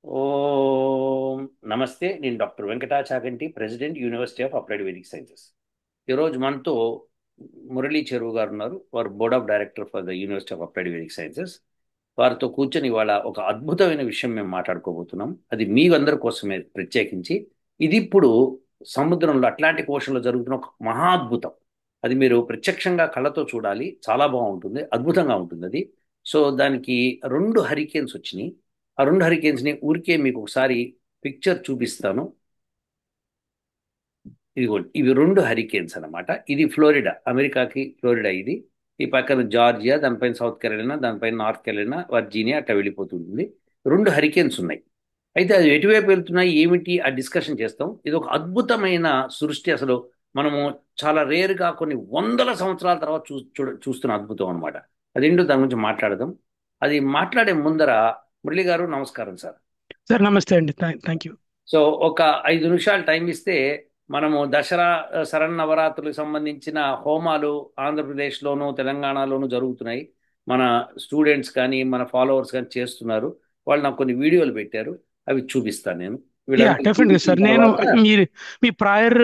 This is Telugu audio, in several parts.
ఓం నమస్తే. నేను doctor Venkata Chaganti, president, university of applied Vedic sciences. ఈరోజు మనతో మురళీ చెరువు గారు ఉన్నారు. వారు board of director for the university of applied Vedic sciences. వారితో కూర్చొని ఇవాళ ఒక అద్భుతమైన విషయం మేము మాట్లాడుకోబోతున్నాం. అది మీ అందరి కోసమే ప్రత్యేకించి. ఇది ఇప్పుడు సముద్రంలో అట్లాంటిక్ ఓషన్లో జరుగుతున్న ఒక మహా అద్భుతం. అది మీరు ప్రత్యక్షంగా కళ్ళతో చూడాలి. చాలా బాగుంటుంది, అద్భుతంగా ఉంటుంది అది. సో దానికి రెండు హరికేన్స్ వచ్చినాయి. ఆ రెండు హరికేన్స్ని ఊరికే మీకు ఒకసారి పిక్చర్ చూపిస్తాను. ఇదిగోండి, ఇవి రెండు హరికేన్స్ అన్నమాట. ఇది ఫ్లోరిడా, అమెరికాకి ఫ్లోరిడా ఇది. ఈ పక్కన జార్జియా, దానిపైన సౌత్ కెరోలినా, దానిపైన నార్త్ కెరోలినా, వర్జీనియా అట్లా వెళ్ళిపోతుంది. రెండు హరికేన్స్ ఉన్నాయి. అయితే అది ఎటువైపు వెళ్తున్నాయి ఏమిటి ఆ డిస్కషన్ చేస్తాం. ఇది ఒక అద్భుతమైన సృష్టి. అసలు మనము చాలా రేరుగా కొన్ని వందల సంవత్సరాల తర్వాత చూస్తున్న అద్భుతం అనమాట. అదేంటో దాని గురించి మాట్లాడదాం. అది మాట్లాడే ముందర మురళి గారు నమస్కారం సార్. సార్ నమస్తే అండి. Thank you. సో ఒక 5 నిమిషాలు టైం ఇస్తే మనము దసరా శరన్నవరాత్రులకు సంబంధించిన హోమాలు ఆంధ్రప్రదేశ్లోను తెలంగాణలోను జరుగుతున్నాయి. మన స్టూడెంట్స్ కానీ మన ఫాలోవర్స్ కానీ చేస్తున్నారు. వాళ్ళు నాకు కొన్ని వీడియోలు పెట్టారు, అవి చూపిస్తాను నేను. యా, వీళ్ళందరూ డెఫినెట్గా చూపించిన సార్. నేను తర్వాత మీరు మీ ప్రాయర్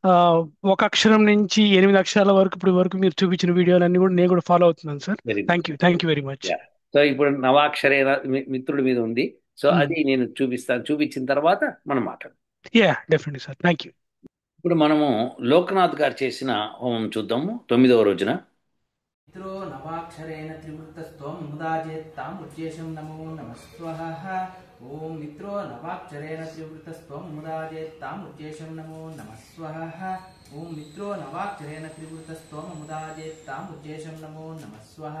ఆ, ఒక అక్షరం నుంచి 8 అక్షరాల వరకు ఇప్పుడు వరకు మీరు చూపించిన వీడియోలన్నీ కూడా నేను కూడా ఫాలో అవుతున్నాను sir. Very good. Thank you very much. Yeah. So ఇప్పుడు నవాక్షరేణ మిత్రుడి మీద ఉంది. సో అది నేను చూపిస్తాను. చూపించిన తర్వాత మనం మాట్లాడదాం. Yeah, definitely sir. Thank you. ఇప్పుడు మనము లోకనాథ్ గారు చేసిన హోమం చూద్దాము 9వ రోజున. मित्रो नवाक्षरेण त्रिवृतस्त्वं मुदाजेत्तामुज्येशं नमो नमः स्वः। ॐ मित्रो नवाक्षरेण त्रिवृतस्त्वं मुदाजेत्तामुज्येशं नमो नमः स्वः। ॐ मित्रो नवाक्षरेण त्रिवृतस्त्वं मुदाजेत्तामुज्येशं नमो नमः स्वः।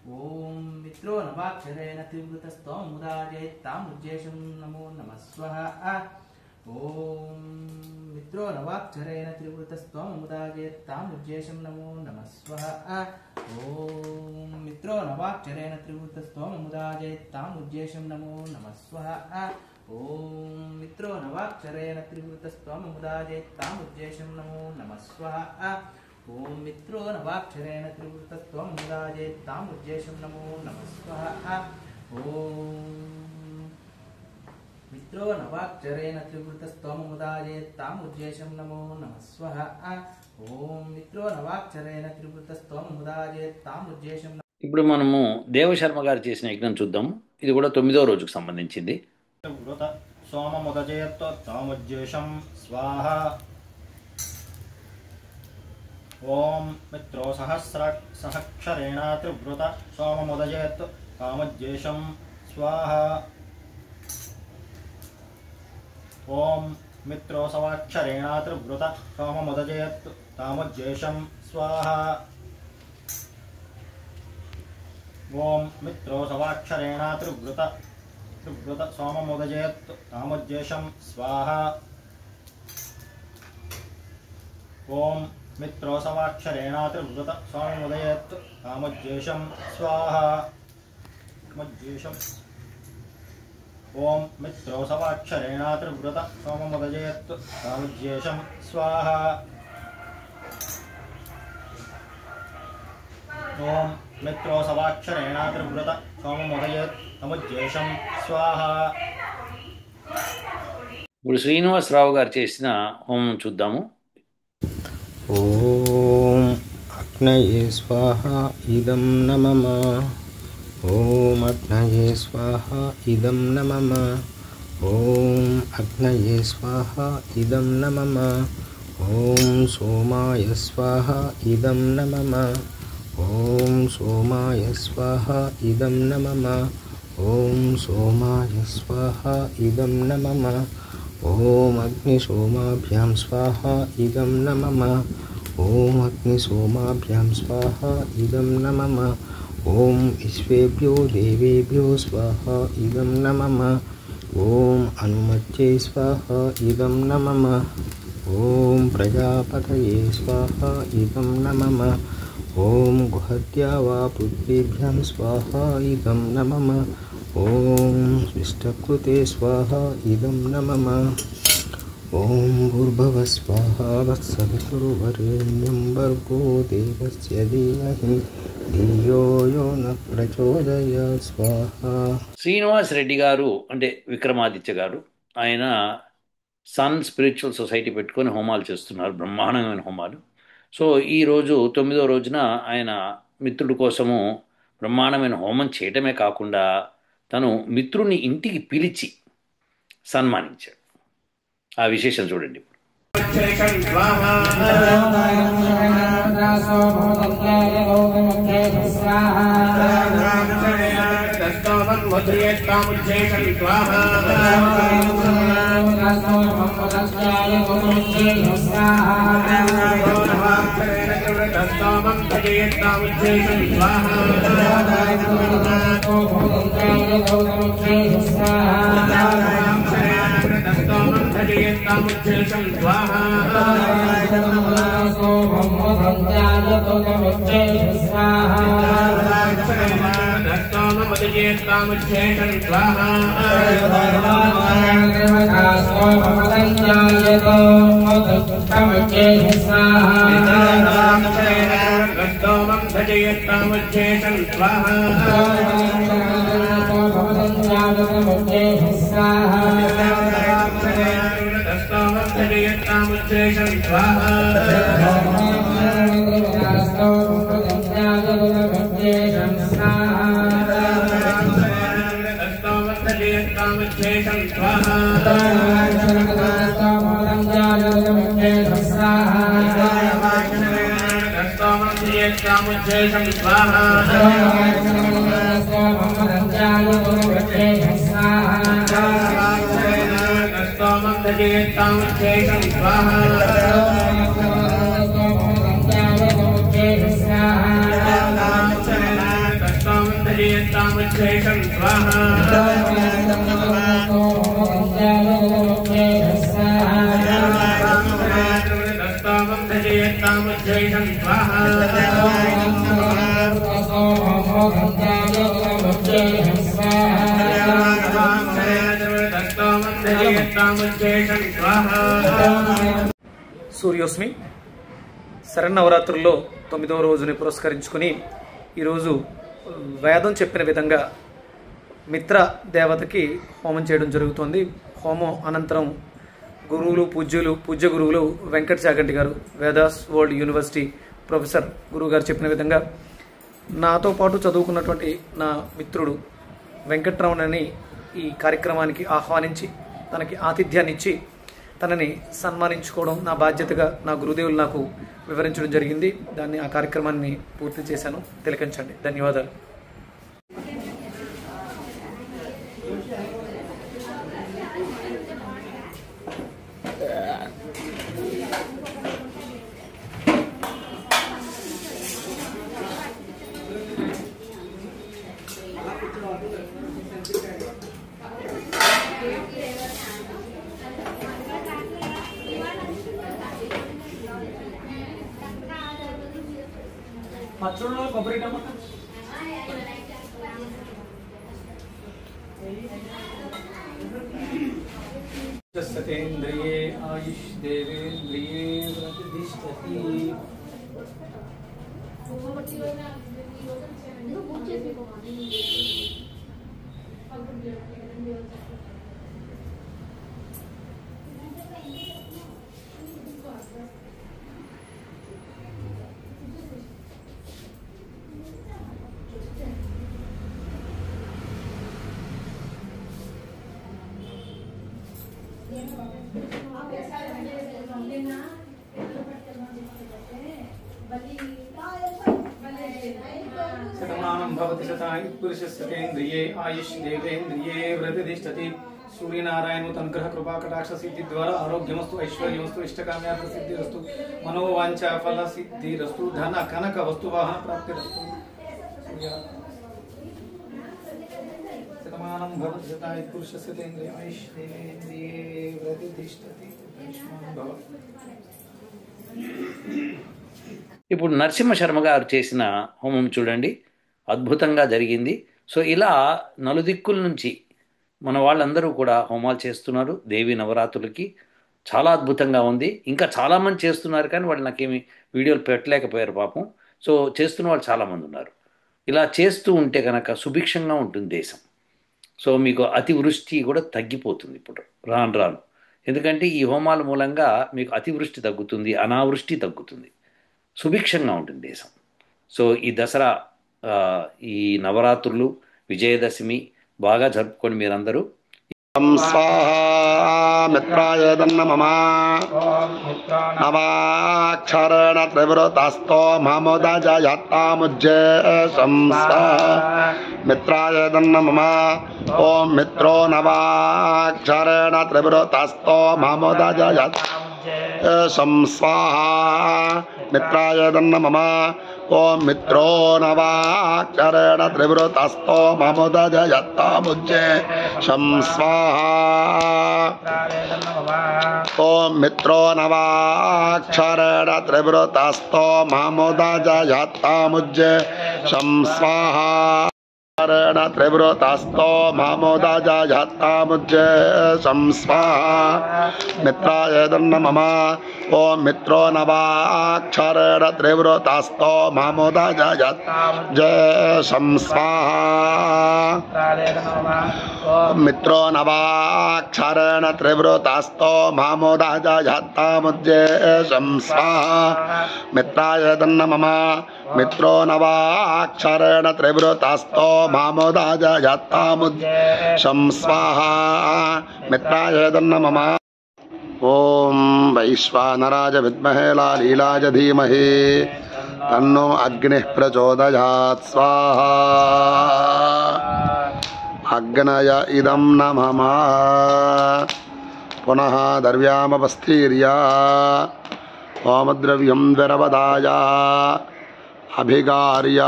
ॐ मित्रो नवाक्षरेण त्रिवृतस्त्वं मुदाजेत्तामुज्येशं नमो नमः स्वः। ॐ मित्रो नवाक्षरेण त्रिवृतस्त्वं मुदाजेत्तामुज्येशं नमो नमः स्वः। ॐ मित्रो नवाक्षरेण त्रिवृतस्त्वं मुदाजेत्तामुज्येशं नमो नमः स्वः। ॐ मित्रो नवाक्षरेण त्रिवृतस्त्वं मुदाजेत्तामुज्येशं नमो नमः स्वः। ॐ मित्रो नवाक्षरेण त्रिवृतस्त्वं मुदाजेत्तामुज्येशं नमो नमः स्वः। ॐ मित्रो नवाक्षरेण त्रिवृतस्त्वं मुदाजेत्तामुज्येशं नमो नमः स्वः। ॐ मित्रो नवाक्षरेण त्रिवृतस्त्वं मुदाजेत्तामुज्येशं ఇప్పుడు మనము దేవశర్మ గారు చేసిన యజ్ఞం చూద్దాం. ఇది కూడా 9వ రోజుకు సంబంధించింది. వృత సోమముదజయత్వ తాముజ్యేషం స్వాహా. ఓం మిత్రో సహస్రేణ త్రివృత సోమముదజయత్వ తాముజ్యేషం స్వాహా. ఓం మిత్రో సవాక్షరేణ త్రివృత సోమముదజయత్ తాముజ్యేషం స్వాహా. ఓం మిత్రో సవాక్షరేణ త్రివృత సోమముదజయత్ తాముజ్యేషం స్వాహా. ఓం మిత్రో సవాక్షరేణ త్రివృత సోమముదయత్ తాముజ్యేషం స్వాహా. ఓం మిత్రో సవాక్షరేణ త్రివృత సోమముదజయత్ తాముజ్యేషం స్వాహా. ఓం మిత్రో సవాక్షరేణ త్రివృత సోమముదయత్ తముజ్యేషం స్వాహా. ఇప్పుడు శ్రీనివాసరావు గారు చేసిన హోమం చూద్దాము. ఓం అగ్నయే స్వాహ ఇదం నమః. ఓం అగ్నయే స్వాహ ఇదం నమః. ఓం అగ్నయే స్వాహ ఇదం నమః. ఓం సోమాయ స్వాహ ఇదం నమః. ఓం సోమాయ స్వాహ ఇదం నమః. ఓం సోమాయ స్వాహ ఇదం నమః. ఓం అగ్నిసోమాభ్యాం స్వాహ ఇదం నమః. ఓం అగ్నిసోమాభ్యాం స్వాహ ఇదం నమః. ఓం విశ్వేభ్యో దేవేభ్యో స్వాహ ఇదం నమః. ఓం అనుమత్యై స్వాహ ఇదం నమః. ఓం ప్రజాపతయే స్వాహ ఇదం నమః. ఓం గుహత్యావా పృథ్వీభ్యాం స్వాహ ఇదం నమః. ఓం విష్టకృతే స్వాహ ఇదం నమః. ఓం భూర్భువః స్వాహా వత్సవితుర్వరేణ్యం భర్గో దేవస్య ధీమహి ధియో యో నః ప్రచోదయాత్ స్వాహా. శ్రీనివాస్ రెడ్డి గారు అంటే విక్రమాదిత్య గారు, ఆయన సన్ స్పిరిచువల్ సొసైటీ పెట్టుకొని హోమాలు చేస్తున్నారు, బ్రహ్మాండమైన హోమాలు. సో ఈరోజు 9వ రోజున ఆయన మిత్రుడి కోసము బ్రహ్మాండమైన హోమం చేయటమే కాకుండా తను మిత్రుడిని ఇంటికి పిలిచి సన్మానించాడు. ఆ విశేషం చూడండి. సూర్యోస్మి శరన్నవరాత్రుల్లో 9వ రోజుని పురస్కరించుకుని ఈరోజు వేదం చెప్పిన విధంగా మిత్ర దేవతకి హోమం చేయడం జరుగుతుంది. హోమం అనంతరం గురువులు పూజ్య గురువులు వెంకట చాగంటి గారు, వేదాస్ వరల్డ్ యూనివర్సిటీ ప్రొఫెసర్ గురువు గారు చెప్పిన విధంగా నాతో పాటు చదువుకున్నటువంటి నా మిత్రుడు వెంకట్రమణ అని ఈ కార్యక్రమానికి ఆహ్వానించి తనకి ఆతిథ్యాన్ని ఇచ్చి తనని సన్మానించుకోవడం నా బాధ్యతగా నా గురుదేవులు నాకు వివరించడం జరిగింది. ఆ కార్యక్రమాన్ని పూర్తి చేశాను. తిలకించండి. ధన్యవాదాలు. పచ్చడిలో కొబ్బరి టమాటా సతేంద్రియే ఆయుష్ దేవేంద్రియే ప్రతిష్టతి. శతమానం భవతి శతాయు పురుషస్యేంద్రియే ఆయుష్ దేవేంద్రియే ప్రతిష్టతి. సూర్యనారాయణ అనుగ్రహ కృపా కటాక్ష సిద్ధి ద్వారా ఆరోగ్యమస్తు, ఐశ్వర్యమస్తు, ఇష్టకామ్యార్థ సిద్ధిరస్తు, మనోవాంఛ ఫల సిద్ధిరస్తు, ధన కనక వస్తువాహన ప్రాప్తిరస్తు. శతమానం భవతి శతాయు పురుషస్యేంద్రియే ఆయుష్ దేవేంద్రియే ప్రతిష్టతి. ఇప్పుడు నరసింహ శర్మ గారు చేసిన హోమం చూడండి, అద్భుతంగా జరిగింది. సో ఇలా నలుదిక్కుల నుంచి మన వాళ్ళందరూ కూడా హోమాలు చేస్తున్నారు దేవి నవరాత్రులకి. చాలా అద్భుతంగా ఉంది. ఇంకా చాలామంది చేస్తున్నారు కానీ వాళ్ళు నాకేమి వీడియోలు పెట్టలేకపోయారు పాపం. సో చేస్తున్న వాళ్ళు చాలామంది ఉన్నారు. ఇలా చేస్తూ ఉంటే కనుక సుభిక్షంగా ఉంటుంది దేశం. సో మీకు అతివృష్టి కూడా తగ్గిపోతుంది ఇప్పుడు రాను రాను. ఎందుకంటే ఈ హోమాల మూలంగా మీకు అతివృష్టి తగ్గుతుంది, అనావృష్టి తగ్గుతుంది, సుభిక్షంగా ఉంటుంది దేశం. సో ఈ దసరా ఈ నవరాత్రులు, విజయదశమి బాగా జరుపుకొని మీరందరూ. మిత్రాయ దన్నమమ నవాక్షరేణ త్రివృతస్థో మముదజయత్తాముజ్జేషం మిత్రాయ దన్నమమ ఓం మిత్రో నవాక్షరేణ త్రివృతస్థో మముదజయత్తం స్వాహా మిత్రాయ దన్నమమ ఓం మిత్రో నవాక్షరేణ త్రివృతస్థో మముదజయత్తాముజ్జేషం స్వాహా ఓం మిత్రో నవాక్షరేణ త్రివృతస్థో మముదజయత్తాముజ్జేషం స్వాహా త్రివృతస్థో మముదజయత్తాముజ్జేషం స్వాహా మిత్రాయ దన్నమమ ఓం మిత్రో నవాక్షరేణ త్రివృతస్థో మముదజయత్తాముజ్జేషం స్వాహా మిత్రో నవాక్షరేణ త్రివృతస్థో మముదజయత్తాముజ్జేషం స్వాహా మిత్రాయ దన్నమమ మిత్రో నవాక్షరేణ త్రివృతస్థో మముదజయత్తాముజ్జేషం స్వాహా మిత్రాయ దన్నమమ ఓం వైశ్వానరాయ విద్మహే లాలీలాయ ధీమహి తన్నో అగ్నిః ప్రచోదయాత్ స్వాహా అగ్నయ ఇదం నమః పునః దర్వ్యామపస్థీర్య హోమద్రవ్యం ద్విరవదాయ అభిగార్య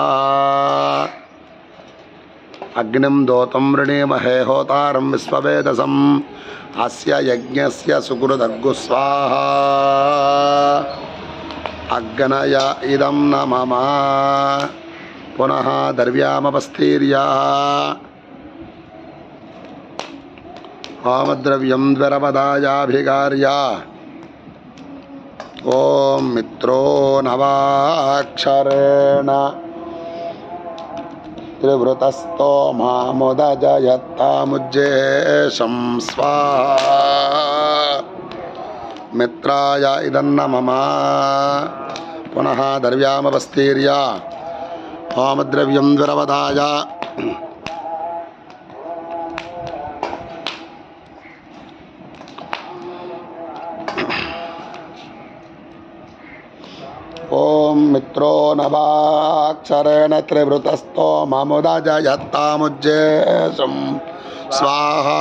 అగ్నిం దోతం వృణీమహే హోతారం విశ్వవేదసం అస్య యజ్ఞస్య సుకృతగ్గు స్వాహా అగ్నయ ఇదం నమః పునః దర్వ్యామపస్థీర్య హోమద్రవ్యం ద్విరవదాయాభిగార్య ఓం మిత్రో నవాక్షరేణ త్రివృతస్థో మముదజయత్తాముజ్జేషం స్వాహా మిత్రాయ ఇదన్నమమ పునః దర్వ్యామపస్థీర్య హోమద్రవ్యం ద్విరవదాయ ఓం మిత్రో నవాక్షరేణ త్రివృతస్థో మముదజయత్తాముజ్జేషం స్వాహా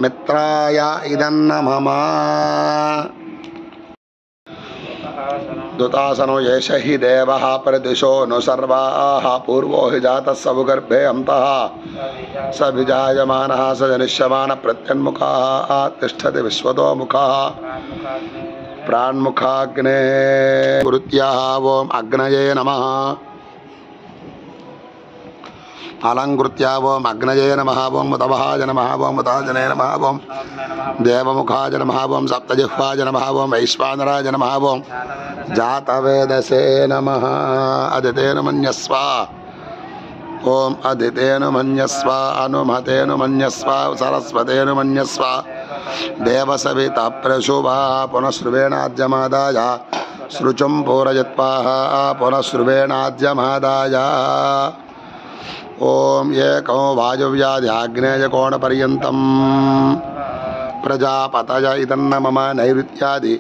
మిత్రాయ ఇదన్నమమ దుతాసనో ఏష హి దేవః ప్రదిశో ను సర్వాః పూర్వో హి జాతః సవుగర్భే అంతః స విజాయమానః స జనిష్యమాన ప్రత్యన్ముఖः తిష్టతి విశ్వతో ముఖः ప్రాణ్ముఖాగ్నే గురుత్యః ఓం అగ్నయే నమః అలంకృత్య ఓం అగ్నయే నమః ఓం ముతవహాయ నమః ఓం ముతాజనే నమః ఓం దేవముఖాయ నమః ఓం సప్తజిహ్వాయ నమః ఓం వైశ్వానరాయ నమః ఓం జాతవేదసే నమః అదితేన మన్యస్వ ఓం అదితేన మన్యస్వ అనుమతేన మన్యస్వ సరస్వతేన మన్యస్వ దేవసవిత ప్రశుభా పునఃశ్రువేణాద్యమాదాయ శృచుం పూరయత్వా పునఃశ్రువేణాద్యమాదాయ ఓం ఏకం వాయువ్యాధ్యాగ్నేయకోణపర్యంతం ప్రజాపతయ ఇదన్నమమ నైరుత్యాది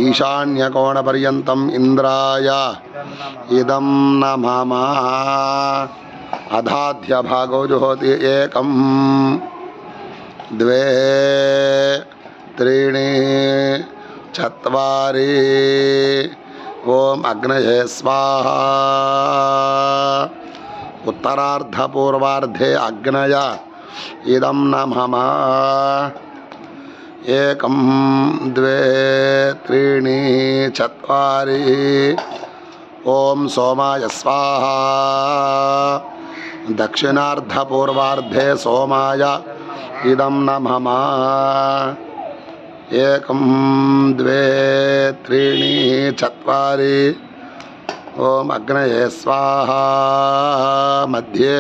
ఈశాన్యకోణపర్యంతం ఇంద్రాయ ఇదం నమః అధాధ్య భాగో జుహోతి ఏకం ద్వే త్రీణి చత్వారి ఓం అగ్నయే స్వాహా ఉత్తరార్ధపూర్వార్ధే అగ్నయ ఇదం నమః ఏకం ద్వే త్రీణి చత్వారి ఓం సోమాయ స్వాహా దక్షిణార్ధపూర్వార్ధే సోమాయ ఇదం న మమ ఏకం ద్వే త్రీణి చత్వారి ఓం అగ్నయే స్వాహ మధ్యే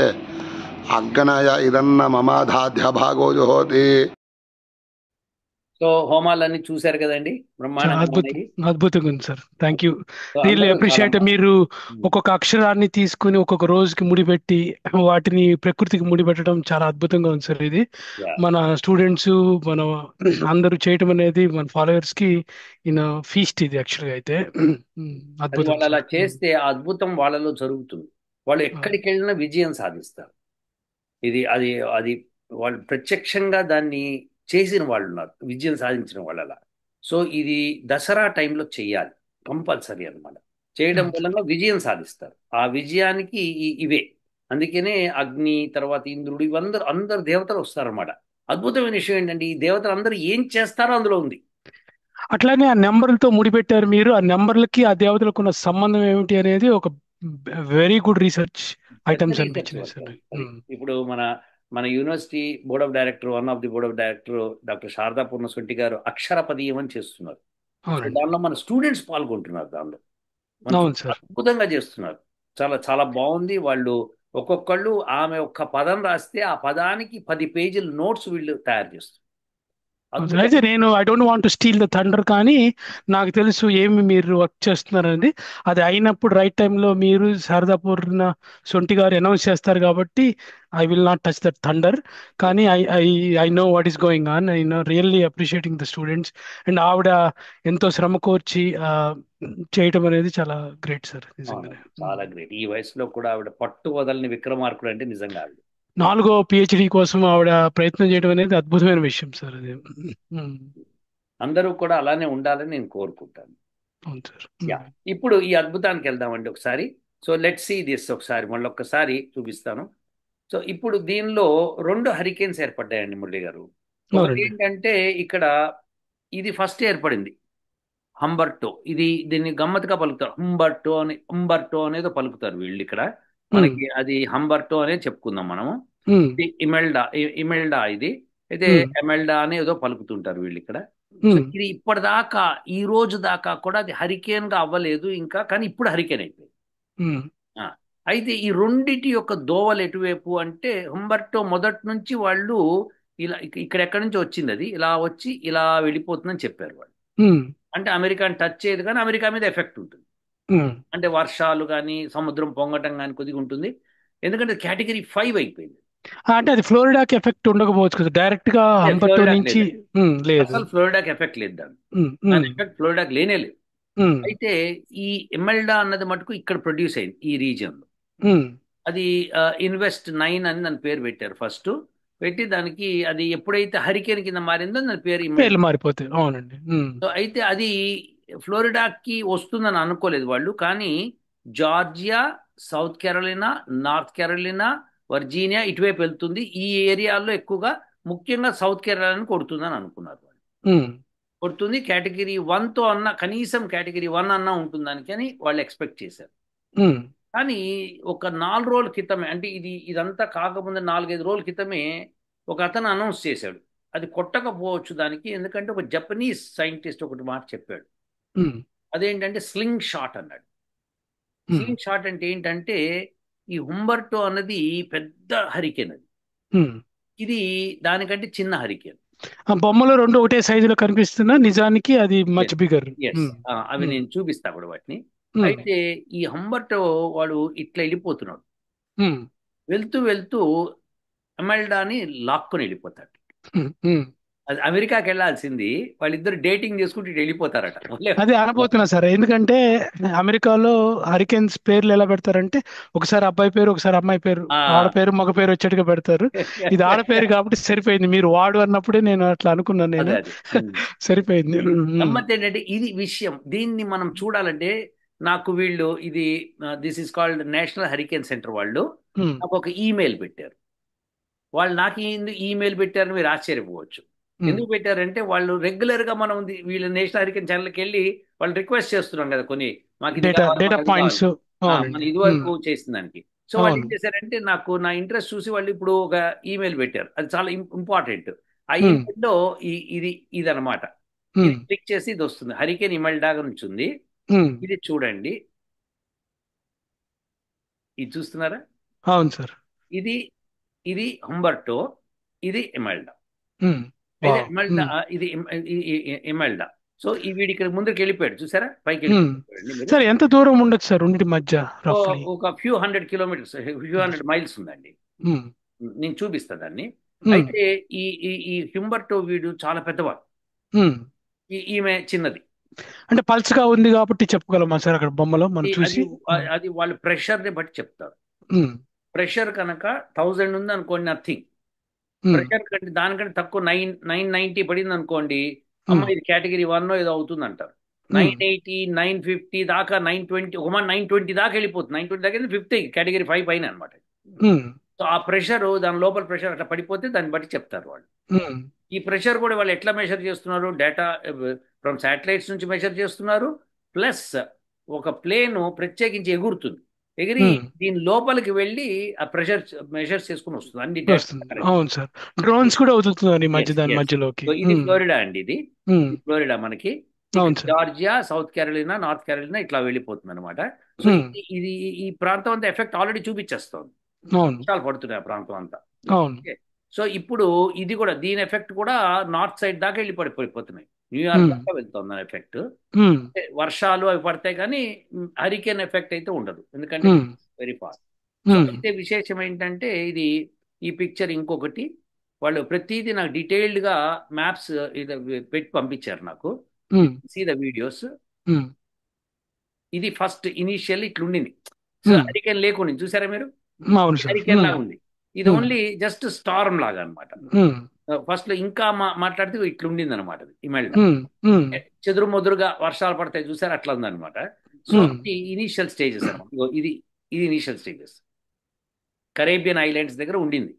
అగ్నయ ఇదన్న మమ దాధ్య భాగో జుహోతి. సో హోమాలన్నీ చూశారు కదండి, బ్రహ్మాండంగా ఉన్నాయి. అద్భుతంగా ఉంది sir. Thank you, so really అందరూ చాలా అప్రిషియేట్. మీరు ఒక్కొక్క అక్షరాన్ని తీసుకుని ఒక్కొక్క రోజుకి ముడిపెట్టి వాటిని ప్రకృతికి ముడిపెట్టడం చాలా అద్భుతంగా ఉంది సార్. ఇది Yeah. మన స్టూడెంట్స్ మన అందరూ చేయటం అనేది మన ఫాలోవర్స్ కి ఇన్ ఫీస్ట్ ఇది యాక్చువల్గా అయితే. అది అద్భుతం వాళ్ళు అలా సార్. చేస్తే ఆ అద్భుతం వాళ్ళలో జరుగుతుంది. వాళ్ళు ఎక్కడికి వెళ్ళినా విజయం సాధిస్తారు. అది అది వాళ్ళు ప్రత్యక్షంగా దాన్ని చేసిన వాళ్ళు ఉన్నారు, విజయం సాధించిన వాళ్ళు అలా. సో ఇది దసరా టైంలో చెయ్యాలి కంపల్సరీ అన్నమాట. చేయడం మూలంగా విజయం సాధిస్తారు. ఆ విజయానికి ఇవే, అందుకనే అగ్ని తర్వాత ఇంద్రుడు అందరు దేవతలు వస్తారన్నమాట. అద్భుతమైన విషయం ఏంటంటే ఈ దేవతలు అందరూ ఏం చేస్తారో అందులో ఉంది. అట్లానే ఆ నెంబర్లతో ముడిపెట్టారు మీరు. ఆ నెంబర్లకి ఆ దేవతలకు ఉన్న సంబంధం ఏమిటి అనేది ఒక వెరీ గుడ్ రీసెర్చ్ ఐటమ్స్ అనిపించినాయి సార్. ఇప్పుడు మన university board of director, one of the board of director doctor Sharada Purnashetty garu అక్షరపదీయం అని చేస్తున్నారు. దానిలో మన స్టూడెంట్స్ పాల్గొంటున్నారు. దానిలో అద్భుతంగా చేస్తున్నారు. చాలా చాలా బాగుంది. వాళ్ళు ఒక్కొక్కళ్ళు ఆమె ఒక్క పదం రాస్తే ఆ పదానికి 10 పేజీల నోట్స్ వీళ్ళు తయారు చేస్తారు. అయితే నేను I don't want to steal the thunder, కానీ నాకు తెలుసు ఏమి మీరు వర్క్ చేస్తున్నారనేది. అది అయినప్పుడు రైట్ టైంలో మీరు శారదా పూర్ణశెట్టి గారు అనౌన్స్ చేస్తారు కాబట్టి I will not touch that thunder. కానీ I know what is going on. I know really appreciating the students. And ఆవిడ ఎంతో శ్రమ కోర్చి చేయటం అనేది చాలా గ్రేట్ సార్, నిజంగానే చాలా గ్రేట్. ఈ వయసులో కూడా ఆవిడ పట్టు వదలని విక్రమార్కుడు అంటే నిజంగా ఆవిడ 4వ PhD కోసం ఆవిడ ప్రయత్నం చేయడం అనేది అద్భుతమైన విషయం సార్. అది అందరూ కూడా అలానే ఉండాలని నేను కోరుకుంటాను. అవును సార్. ఇప్పుడు ఈ అద్భుతానికి వెళ్దామండి ఒకసారి. So let's see this. ఒకసారి మళ్ళీ ఒక్కసారి చూపిస్తాను. సో ఇప్పుడు దీనిలో 2 హరికేన్స్ ఏర్పడ్డాయండి మురళి గారు. ఒకటి ఏంటంటే ఇక్కడ ఇది ఫస్ట్ ఏర్పడింది హంబర్టో. దీన్ని గమ్మత్తుగా పలుకుతారు, హంబర్టో అనేదో పలుకుతారు వీళ్ళు ఇక్కడ. మనకి అది హంబర్టో అనే చెప్పుకుందాం మనము. ఇది ఇమెల్డా ఇది అయితే ఎమెల్డా అనే ఏదో పలుకుతుంటారు వీళ్ళు ఇక్కడ. ఇది ఇప్పటిదాకా ఈ రోజు దాకా కూడా అది హరికేన్ గా అవ్వలేదు ఇంకా, కానీ ఇప్పుడు హరికేన్ అయిపోయింది. అయితే ఈ రెండిటి యొక్క దోవలు ఎటువైపు అంటే హంబర్టో మొదటి నుంచి వాళ్ళు ఇలా ఎక్కడి నుంచి వచ్చింది, అది ఇలా వచ్చి ఇలా వెళ్ళిపోతుందని చెప్పారు వాళ్ళు. అంటే అమెరికాని టచ్ చేయదు కానీ అమెరికా మీద ఎఫెక్ట్ ఉంటుంది. అంటే వర్షాలు కానీ సముద్రం పొంగటం కానీ కొద్దిగా ఉంటుంది, ఎందుకంటే కేటగిరీ 5 అయిపోయింది. అంటే అది ఫ్లోరిడాకి ఎఫెక్ట్ ఉండకపోవచ్చు కదా, డైరెక్ట్ గా హంబర్టో నుంచి లేదు. అసలు ఫ్లోరిడాకి ఎఫెక్ట్ లేదు, దాని ఎఫెక్ట్ ఫ్లోరిడాకి లేనే లేదు. అయితే ఈ ఎమెల్డా అన్నది మటుకు ఇక్కడ ప్రొడ్యూస్ అయింది ఈ రీజియన్ లో. అది ఇన్వెస్ట్ 9 అని దాని పేరు పెట్టారు ఫస్ట్. పెట్టి దానికి అది ఎప్పుడైతే హరికేన్ కింద మారిందో దాని పేరు మారిపోతుంది. అవునండి. సో అయితే అది ఫ్లోరిడాకి వస్తుందని అనుకోలేదు వాళ్ళు, కానీ Georgia, south Carolina, north Carolina, Virginia ఇటువైపు వెళ్తుంది. ఈ ఏరియాలో ఎక్కువగా ముఖ్యంగా సౌత్ కెరోలినాని కొడుతుందని అనుకున్నారు వాళ్ళు. కొడుతుంది కేటగిరీ 1తో అన్న, కనీసం కేటగిరీ 1 అన్నా ఉంటుందని కానీ వాళ్ళు ఎక్స్పెక్ట్ చేశారు. కానీ ఒక 4 రోజుల క్రితమే, అంటే ఇదంతా కాకముందు 4-5 రోజుల క్రితమే ఒక అతను అనౌన్స్ చేశాడు అది కొట్టకపోవచ్చు దానికి, ఎందుకంటే ఒక జపనీస్ సైంటిస్ట్ ఒకటి మాట చెప్పాడు. అదేంటంటే స్లింగ్ షాట్ అన్నాడు. స్లింగ్ షాట్ అంటే ఏంటంటే ఈ హంబర్టో అన్నది పెద్ద హరికేన్, అది ఇది దానికంటే చిన్న హరికేన్. బొమ్మలో 2 ఒకటే సైజులో కనిపిస్తున్నా, నిజానికి అది మచ్ బిగర్. అవి నేను చూపిస్తా కూడా వాటిని. అయితే ఈ హంబర్టో వాడు ఇట్లా వెళ్ళిపోతున్నాడు, వెళ్తూ వెళ్తూ ఎమెల్డాని లాక్కొని వెళ్ళిపోతాడు. అది అమెరికాకి వెళ్ళాల్సింది, వాళ్ళిద్దరు డేటింగ్ చేసుకుంటూ వెళ్ళిపోతారట. అదే అనబోతున్నా సార్, ఎందుకంటే అమెరికాలో హరికేన్స్ పేర్లు ఎలా పెడతారంటే ఒకసారి అబ్బాయి పేరు, ఒకసారి అమ్మాయి పేరు, ఆడ పేరు మగ పేరు వచ్చేట్టుగా పెడతారు. ఇది ఆడ పేరు కాబట్టి సరిపోయింది. మీరు వాడు అన్నప్పుడే నేను అట్లా అనుకున్నాను, నేను సరిపోయింది. గమ్మత్ ఏంటంటే ఇది విషయం, దీన్ని మనం చూడాలంటే నాకు వీళ్ళు this is called national hurricane centre వాళ్ళు నాకు ఒక ఈమెయిల్ పెట్టారు. వాళ్ళు నాకు ఈమెయిల్ పెట్టారని మీరు ఆశ్చర్యపోవచ్చు. ఎందుకు పెట్టారంటే వాళ్ళు రెగ్యులర్ గా మనం వీళ్ళ నేషనల్ హరికేన్ ఛానల్కి వెళ్ళి వాళ్ళు రిక్వెస్ట్ చేస్తున్నాం కదా కొన్ని, మాకు ఇది వరకు చేసిన దానికి. సో వాళ్ళు ఏం అవును. చేశారంటే నాకు నా ఇంట్రెస్ట్ చూసి వాళ్ళు ఇప్పుడు ఒక ఈమెయిల్ పెట్టారు. అది చాలా ఇంపార్టెంట్. ఆ ఉమ్, ఈమెయిల్లో ఇది ఇదనమాట. ఇది ఉమ్, క్లిక్ చేసి ఇది వస్తుంది. హరికేన్ ఇమెల్డా నుంచి ఉంది. ఉమ్. ఇది చూడండి. ఇది చూస్తున్నారా? అవును సార్. ఇది ఇది హంబర్టో, ఇది ఇమెల్డా. ఉమ్, అయితే వావ్. ఇమెల్డా ఇది ఇమెల్డా. సో ఈ వీడి ఇక్కడ ముందుకు వెళ్ళిపోయాడు, చూసారా? పైకి వెళ్ళిపోయాడు మీరు. సార్ ఎంత దూరం ఉండొచ్చు సార్ రెండింటి మధ్య రఫ్లీ? ఒక few hundred kilometres, few hundred miles ఉందండి. నేను చూపిస్తా దాన్ని. అయితే ఈ ఈ ఈ హ్యూంబర్టో వీడు చాలా పెద్దవాడు, ఈమె చిన్నది. అంటే పల్చగా ఉంది కాబట్టి చెప్పగలమా సార్ అక్కడ బొమ్మలో మనం చూసి? అది వాళ్ళు ప్రెషర్ ని బట్టి చెప్తారు. ప్రెషర్ కనుక 1000 ఉంది అనుకోండి, నథింగ్. ప్రెషర్ కంటే దానికంటే తక్కువ 990 పడింది అనుకోండి, అమ్మ ఇది కేటగిరీ 1 ఏదో అవుతుంది అంటారు. 980, 950 దాకా, 920, ఒక 920 దాకా వెళ్ళిపోతుంది. 920 దాకా 50 కేటగిరీ 5 పైన అనమాట. సో ఆ ప్రెషర్, దాని లోపల ప్రెషర్ అట్లా పడిపోతే దాన్ని బట్టి చెప్తారు వాళ్ళు. ఈ ప్రెషర్ కూడా వాళ్ళు ఎట్లా మెషర్ చేస్తున్నారు? డేటా ఫ్రమ్ శాటిలైట్స్ నుంచి మెషర్ చేస్తున్నారు. ప్లస్ ఒక ప్లేన్ ప్రత్యేకించి ఎగురుతుంది, ఎగిరి దీని లోపలికి వెళ్ళి ఆ ప్రెషర్ మెషర్స్ చేసుకుని వస్తుంది అన్ని data. అవును సార్, డ్రోన్స్ కూడా వదులుతున్నారు ఈ మధ్య Yes, దాని yes. మధ్యలోకి. So ఇది ఫ్లోరిడా అండి. ఇది ఫ్లోరిడా మనకి. అవును sir. Georgia, south Carolina, north Carolina ఇట్లా వెళ్ళిపోతుంది అనమాట. సో ఇది ఈ ప్రాంతం అంతా ఎఫెక్ట్ ఆల్రెడీ చూపించేస్తుంది. అవును వర్షాలు పడుతున్నాయి ఆ ప్రాంతం అంతా. అవును. సో ఇప్పుడు ఇది కూడా, దీని ఎఫెక్ట్ కూడా నార్త్ సైడ్ దాకా వెళ్ళి పడిపోతున్నాయి. న్యూయార్క్ దాకా వెళ్తుంది దాని ఎఫెక్ట్. వర్షాలు అవి పడతాయి కానీ హరికేన్ ఎఫెక్ట్ అయితే ఉండదు, ఎందుకంటే వెరీ ఫాస్ట్. అయితే విశేషం ఏంటంటే ఇది, ఈ పిక్చర్ ఇంకొకటి, వాళ్ళు ప్రతిదీ నాకు డీటెయిల్డ్ గా మ్యాప్స్ పెట్టి పంపించారు నాకు. See the videos. ఇది ఫస్ట్ ఇనీషియల్ ఇట్లుండింది, హరికేన్ లేకుండా చూసారా మీరు? హరికేన్ లాగా ఉంది. ఇది ఓన్లీ జస్ట్ స్టార్మ్ లాగా అనమాట. ఫస్ట్ లో ఇంకా మాట్లాడితే ఇట్లుండింది అనమాట ఇమెల్డా. చెదురు మొదురుగా వర్షాలు పడతాయి చూసారు, అట్లా ఉందన్నమాట. సో ఇది ఇనీషియల్ స్టేజెస్ అనమాట. ఇది ఇనీషియల్ స్టేజెస్ కరేబియన్ ఐలాండ్స్ దగ్గర ఉండింది.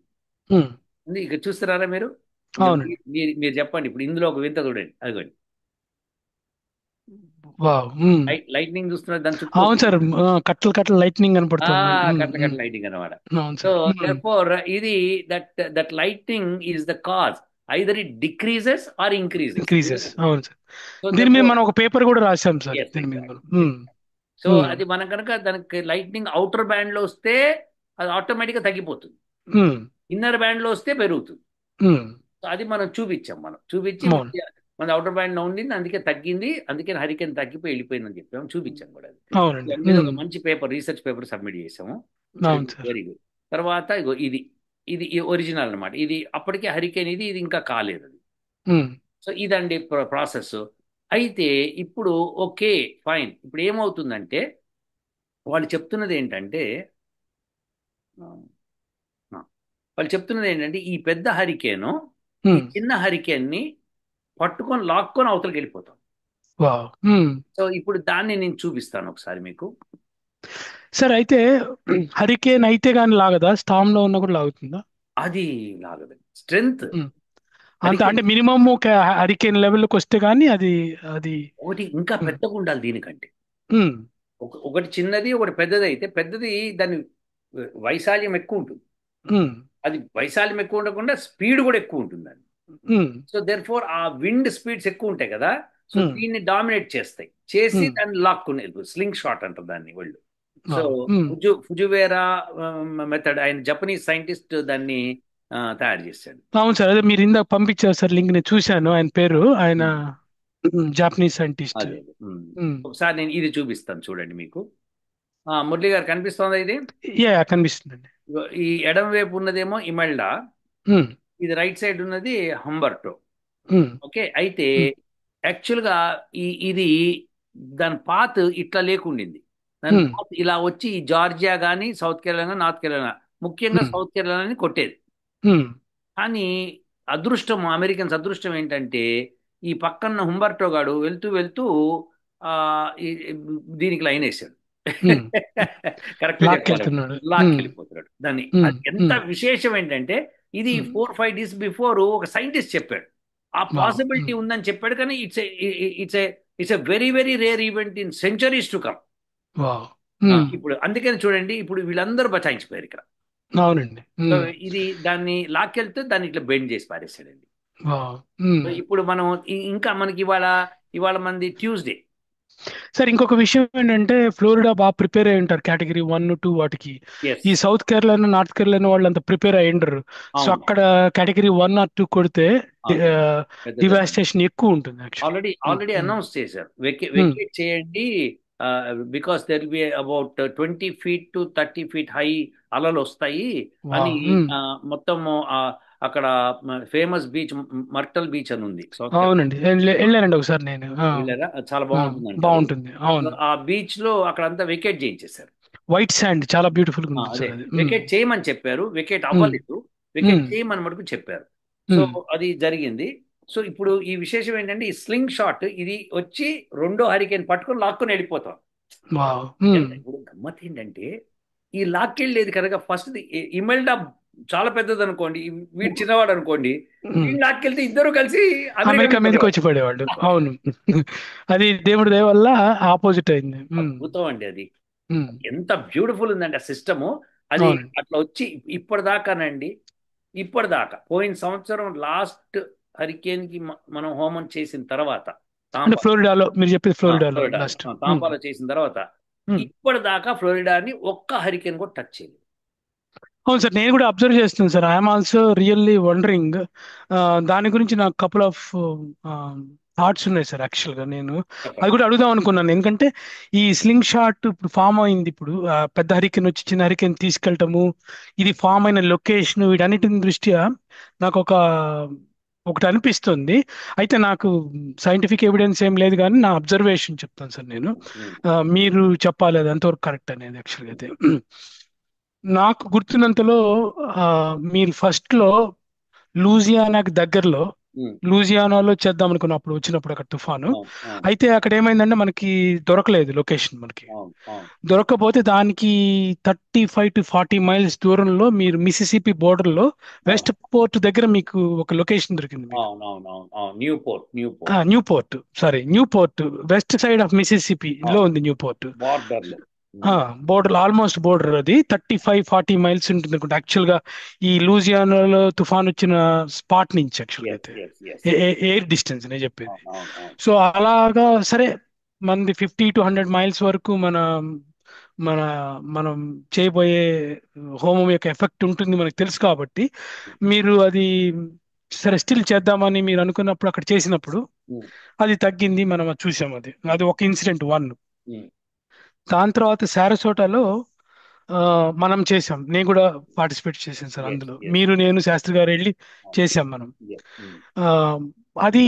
ఇక చూస్తున్నారా మీరు? మీరు చెప్పండి ఇప్పుడు. ఇందులో ఒక వింత చూడండి, అదిగోండి లైట్నింగ్ చూస్తున్నారు దాని చుట్టూ. అవును సార్, కట్టలు కట్టలు లైట్నింగ్ కనపడుతుంది. కట్ల లైటింగ్ అనమాట. సో therefore ఇది that lighting is the cause, either it decreases or increases. అవును సార్, దీని మీద మనం ఒక పేపర్ కూడా రాసాం సార్ దీని మీద. సో అది మనం కనుక దానికి లైట్నింగ్ అవుటర్ బ్యాండ్ లో వస్తే అది ఆటోమేటిక్ గా తగ్గిపోతుంది, ఇన్నర్ బ్యాండ్ లో వస్తే పెరుగుతుంది. సో అది మనం చూపించాం, చూపించి మన అవుటర్ బ్యాండ్ లో ఉండింది, అందుకే తగ్గింది, అందుకే హరికేన్ తగ్గిపోయి వెళ్ళిపోయిందని చెప్పాము, చూపించాం కూడా. అది ఒక మంచి పేపర్, రీసెర్చ్ పేపర్ సబ్మిట్ చేసాము. Very good. తర్వాత ఇగో ఇది ఇది ఒరిజినల్ అనమాట. ఇది అప్పటికే హరికేన్, ఇది ఇంకా కాలేదు అది. సో ఇదండి ప్రాసెస్. అయితే ఇప్పుడు ఓకే ఫైన్. ఇప్పుడు ఏమవుతుందంటే వాళ్ళు చెప్తున్నది ఏంటంటే ఈ పెద్ద హరికేను ఈ చిన్న హరికేన్ ని పట్టుకొని లాక్కొని అవతలకి వెళ్ళిపోతాం. సో ఇప్పుడు దాన్ని నేను చూపిస్తాను ఒకసారి మీకు. సార్ అయితే హరికేన్ అయితే కానీ లాగదా? స్టామ్ లో ఉన్నా కూడా లాగుతుందా? అది లాగదు, స్ట్రెంగ్త్ అంటే మినిమం ఒక హరికేన్ లెవెల్కి వస్తే గానీ అది ఒకటి ఇంకా పెద్దగా ఉండాలి దీనికంటే. ఒకటి చిన్నది, ఒకటి పెద్దది. అయితే పెద్దది దాని వైశాల్యం ఎక్కువ ఉంటుంది, అది వైశాల్యం ఎక్కువ ఉండకుండా స్పీడ్ కూడా ఎక్కువ ఉంటుంది. సో దేర్ ఫోర్ ఆ విండ్ స్పీడ్స్ ఎక్కువ ఉంటాయి కదా, సో దీన్ని డామినేట్ చేసి దాన్ని లాక్కునేది. స్లింగ్ షాట్ అంటారు దాన్ని వాళ్ళు. సో ఫుజువేరా మెథడ్, ఆయన జపనీస్ సైంటిస్ట్ దాన్ని తయారు చేశాడు. అవును సార్, అదే మీరు ఇందాక పంపించారు సార్ లింక్, నేను చూశాను. ఆయన పేరు, ఆయన జాపనీస్ సైంటిస్ట్. ఒకసారి నేను ఇది చూపిస్తాను చూడండి మీకు. మురళి గారు కనిపిస్తుందా ఇది? కనిపిస్తుందండి. ఈ ఎడమ వైపు ఉన్నదేమో ఇమెల్డా, ఇది రైట్ సైడ్ ఉన్నది హంబర్టో. ఓకే, అయితే యాక్చువల్ గా ఇది దాని పాత్ ఇట్లా లేకుండింది. దాని పాత్ ఇలా వచ్చి జార్జియా గానీ, సౌత్ కెరోలినా, నార్త్ కెరోలినా, ముఖ్యంగా సౌత్ కెరోలినాని కొట్టేది. కానీ అదృష్టం, అమెరికన్స్ అదృష్టం ఏంటంటే ఈ పక్కన హంబర్టో గాడు వెళ్తూ దీనికి లైన్ వేసాడు. కరెక్ట్ లాక్ వెళ్ళిపోతున్నాడు దాన్ని. ఎంత విశేషం ఏంటంటే ఇది 4-5 days బిఫోర్ ఒక సైంటిస్ట్ చెప్పాడు, ఆ పాసిబిలిటీ ఉందని చెప్పాడు. కానీ it's a very very rare event in centuries to come. ఇప్పుడు అందుకని చూడండి, ఇప్పుడు వీళ్ళందరూ బచాయించిపోయారు ఇక్కడ. అవునండి. సో ఇది దాన్ని లాక్కెళ్తే దాన్ని ఇట్లా బెండ్ చేసి పారేసాడండి. సో ఇప్పుడు మనం ఇంకా మనకి ఇవాళ మంది ట్యూస్డే. సార్ ఇంకొక విషయం ఏంటంటే ఫ్లోరిడా బాగా ప్రిపేర్ అయి ఉంటారు కేటగిరీ 1, 2 వాటికి. ఈ సౌత్ కేరళ, నార్త్ కేరళ వాళ్ళు అంత ప్రిపేర్ అయి ఉండరు. సో అక్కడ కేటగిరీ 1 or 2 కొడితే డివాస్టేషన్ ఎక్కువ ఉంటుంది. ఆల్రెడీ అనౌన్స్ చేశారు వెకేట్ చేయండి, because there will be about 20 feet to 30 feet high అలలు వస్తాయి అని. మొత్తం అక్కడ ఫేమస్ బీచ్ మర్టల్ బీచ్ అని ఉంది. అవునండి, వెళ్ళానండి ఒకసారి నేను. చాలా బాగుంటుంది. అవును, ఆ బీచ్ లో అక్కడ అంతా వెకేట్ చేయించేశారు. వైట్ శాండ్ చాలా బ్యూటిఫుల్ గా ఉంది. వెకేట్ చేయమని చెప్పారు, వెకేట్ అవ్వలేదు, వెకేట్ చేయమని మటుకు చెప్పారు. సో అది జరిగింది. సో ఇప్పుడు ఈ విశేషం ఏంటంటే ఈ స్లింగ్ షాట్ ఇది వచ్చి రెండో హరికేన్ పట్టుకొని లాక్కొని వెళ్ళిపోతాం. ఇప్పుడు గమ్మత్ ఏంటంటే ఈ లాక్కెళ్ళేది కనుక ఫస్ట్ ఇమెల్డా చాలా పెద్దది అనుకోండి, వీడు చిన్నవాడు అనుకోండి, వీళ్ళు లాక్కెళ్తే ఇద్దరు కలిసి అమెరికా మీదకి వచ్చి పడేవాళ్ళు. అవును, అది దేవుడి దయ వల్ల ఆపోజిట్ అయింది. అద్భుతం అండి అది. ఎంత బ్యూటిఫుల్ ఉందండి ఆ సిస్టము. అది అట్లా వచ్చి ఇప్పటిదాకానండి, పోయిన సంవత్సరం లాస్ట్ హరికేన్ కి మనం హోమం చేసిన తర్వాత ఫ్లోరిడాలో మీరు చెప్పేది ఫ్లోరిడాలో తాంపాలో చేసిన తర్వాత ఇప్పటిదాకా ఫ్లోరిడాని ఒక్క హరికేన్ కూడా టచ్ చేయలేదు. అవును సార్, నేను కూడా అబ్జర్వ్ చేస్తున్నాను sir. I'm also really wondering. దాని గురించి నాకు కపుల్ ఆఫ్ థాట్స్ ఉన్నాయి సార్. యాక్చువల్గా నేను అది కూడా అడుగుదాం అనుకున్నాను. ఎందుకంటే ఈ స్లింగ్ షాట్ ఇప్పుడు ఫామ్ అయింది. ఇప్పుడు పెద్ద హరికేన్ వచ్చి చిన్న హరికేన్ తీసుకెళ్ళటము, ఇది ఫామ్ అయిన లొకేషన్, వీటన్నిటి దృష్ట్యా నాకు ఒకటి అనిపిస్తుంది. అయితే నాకు సైంటిఫిక్ ఎవిడెన్స్ ఏం లేదు, కానీ నా అబ్జర్వేషన్ చెప్తాను సార్ నేను. మీరు చెప్పాలి అది ఎంతవరకు కరెక్ట్ అనేది. యాక్చువల్గా అయితే నాకు గుర్తున్నంతలో మీరు ఫస్ట్ లో లూజియానాకి దగ్గరలో లూజియానాలో చేద్దాం అనుకున్నప్పుడు వచ్చినప్పుడు అక్కడ తుఫాను అయితే అక్కడ ఏమైందంటే మనకి దొరకలేదు లొకేషన్. మనకి దొరకకపోతే దానికి 35 to 40 miles దూరంలో మీరు మిసిసిపి బోర్డర్ లో వెస్ట్ పోర్ట్ దగ్గర మీకు ఒక లొకేషన్ దొరికింది. New port west side of Mississippi లో ఉంది. New port border, almost border. అది 35-40 miles ఉంటుంది అనుకుంటా యాక్చువల్ గా ఈ లూజియానాలో తుఫాన్ వచ్చిన స్పాట్ నుంచి. యాక్చువల్గా అయితే ఎయిర్ డిస్టెన్స్ నేను చెప్పేది. సో అలాగా సరే, మనది 50 to 100 miles వరకు మనం చేయబోయే హోమం యొక్క ఎఫెక్ట్ ఉంటుంది మనకు తెలుసు. కాబట్టి మీరు అది సరే స్టిల్ చేద్దామని మీరు అనుకున్నప్పుడు అక్కడ చేసినప్పుడు అది తగ్గింది, మనం అది చూసాం. అది ఒక ఇన్సిడెంట్ 1. దాని తర్వాత సారసోటాలో మనం చేసాం, నేను కూడా పార్టిసిపేట్ చేశాను సార్ అందులో. మీరు, నేను, శాస్త్రి గారు వెళ్ళి చేసాం మనం. అది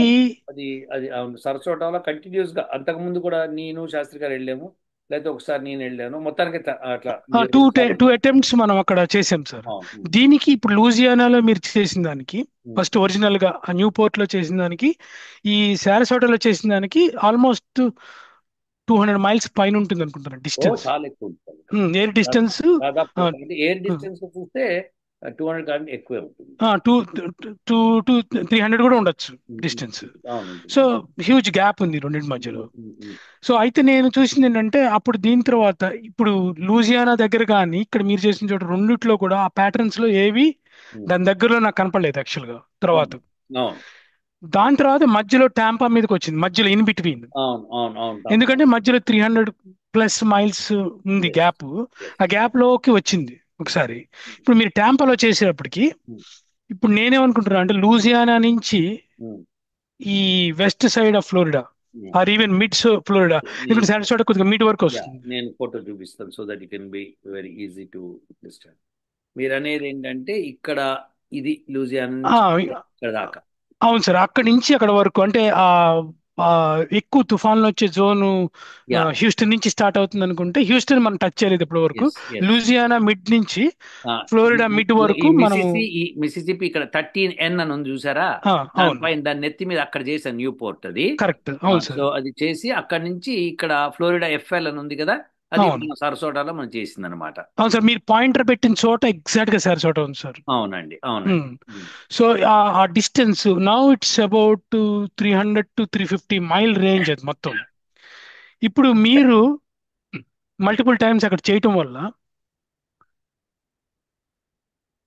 సరసోటాలో కంటిన్యూస్ గా అంతకు ముందు కూడా నేను శాస్త్రి గారు వెళ్ళాము, లేకపోతే ఒకసారి నేను వెళ్ళాను. మొత్తానికి అట్లా 2 attempts మనం అక్కడ చేసాం సార్. దీనికి ఇప్పుడు లూజియానాలో మీరు చేసిన దానికి, ఫస్ట్ ఒరిజినల్ గా ఆ న్యూ పోర్ట్ లో చేసిన దానికి, ఈ సారసోటాలో చేసిన దానికి ఆల్మోస్ట్ 200 miles పైన ఉంటుంది అనుకుంటున్నాను డిస్టెన్స్. ఎయిర్ డిస్టెన్స్ చూస్తే 200 కంటే ఎక్కువే ఉంటుంది. 300 కూడా ఉండొచ్చు డిస్టెన్స్. సో హ్యూజ్ గ్యాప్ ఉంది రెండింటి మధ్యలో. సో అయితే నేను చూసింది ఏంటంటే అప్పుడు దీని తర్వాత ఇప్పుడు లూజియానా దగ్గర కానీ ఇక్కడ మీరు చేసిన చోట రెండిట్లో కూడా ఆ ప్యాటర్న్స్ లో ఏవి దాని దగ్గరలో నాకు కనపడలేదు యాక్చువల్ గా. దాని తర్వాత మధ్యలో టాంపా మీదకి వచ్చింది, మధ్యలో ఇన్ బిట్వీన్. ఎందుకంటే మధ్యలో 300+ miles ఉంది గ్యాప్. ఆ గ్యాప్ లోకి వచ్చింది ఒకసారి. ఇప్పుడు మీరు టాంపాలో చేసేటప్పటికి ఇప్పుడు నేనేమనుకుంటున్నా అంటే లూజియానా నుంచి ఈ west side of Florida or even mid Florida, ఇక్కడ సారసోటా కొద్దిగా మిడ్ వరకు వస్తుంది. నేను ఫోటో చూపిస్తాను so that it can be very easy to understand. మీరు అనేది ఏంటంటే ఇక్కడ ఇది లూజియానా దాకా. అవును సార్, అక్కడి నుంచి అక్కడ వరకు అంటే ఎక్కువ తుఫాన్లు వచ్చే జోను హ్యూస్టన్ నుంచి స్టార్ట్ అవుతుంది అనుకుంటే హ్యూస్టన్ మనం టచ్ చేయలేదు ఇప్పటి వరకు. లూజియానా మిడ్ నుంచి ఫ్లోరిడా మిడ్ వరకు మనం మిసిసిపి ఇక్కడ 13N అని ఉంది చూసారా, దాని నెత్తి మీద అక్కడ చేసాను న్యూ పోర్ట్. అది కరెక్ట్. అవును సార్, సో అది చేసి అక్కడ నుంచి ఇక్కడ ఫ్లోరిడా FL అని ఉంది కదా, అది సరసోటాలో మనం చేసింది అనమాట. అవును సార్, మీరు పాయింటర్ పెట్టిన చోట ఎగ్జాక్ట్ గా సరసోటా ఉంది సార్. అవునండి, అవునండి. సో ఆ distance now it's about 300 to 350 mile range అది మొత్తం. ఇప్పుడు మల్టిపుల్ టైమ్స్ అక్కడ చేయటం వల్ల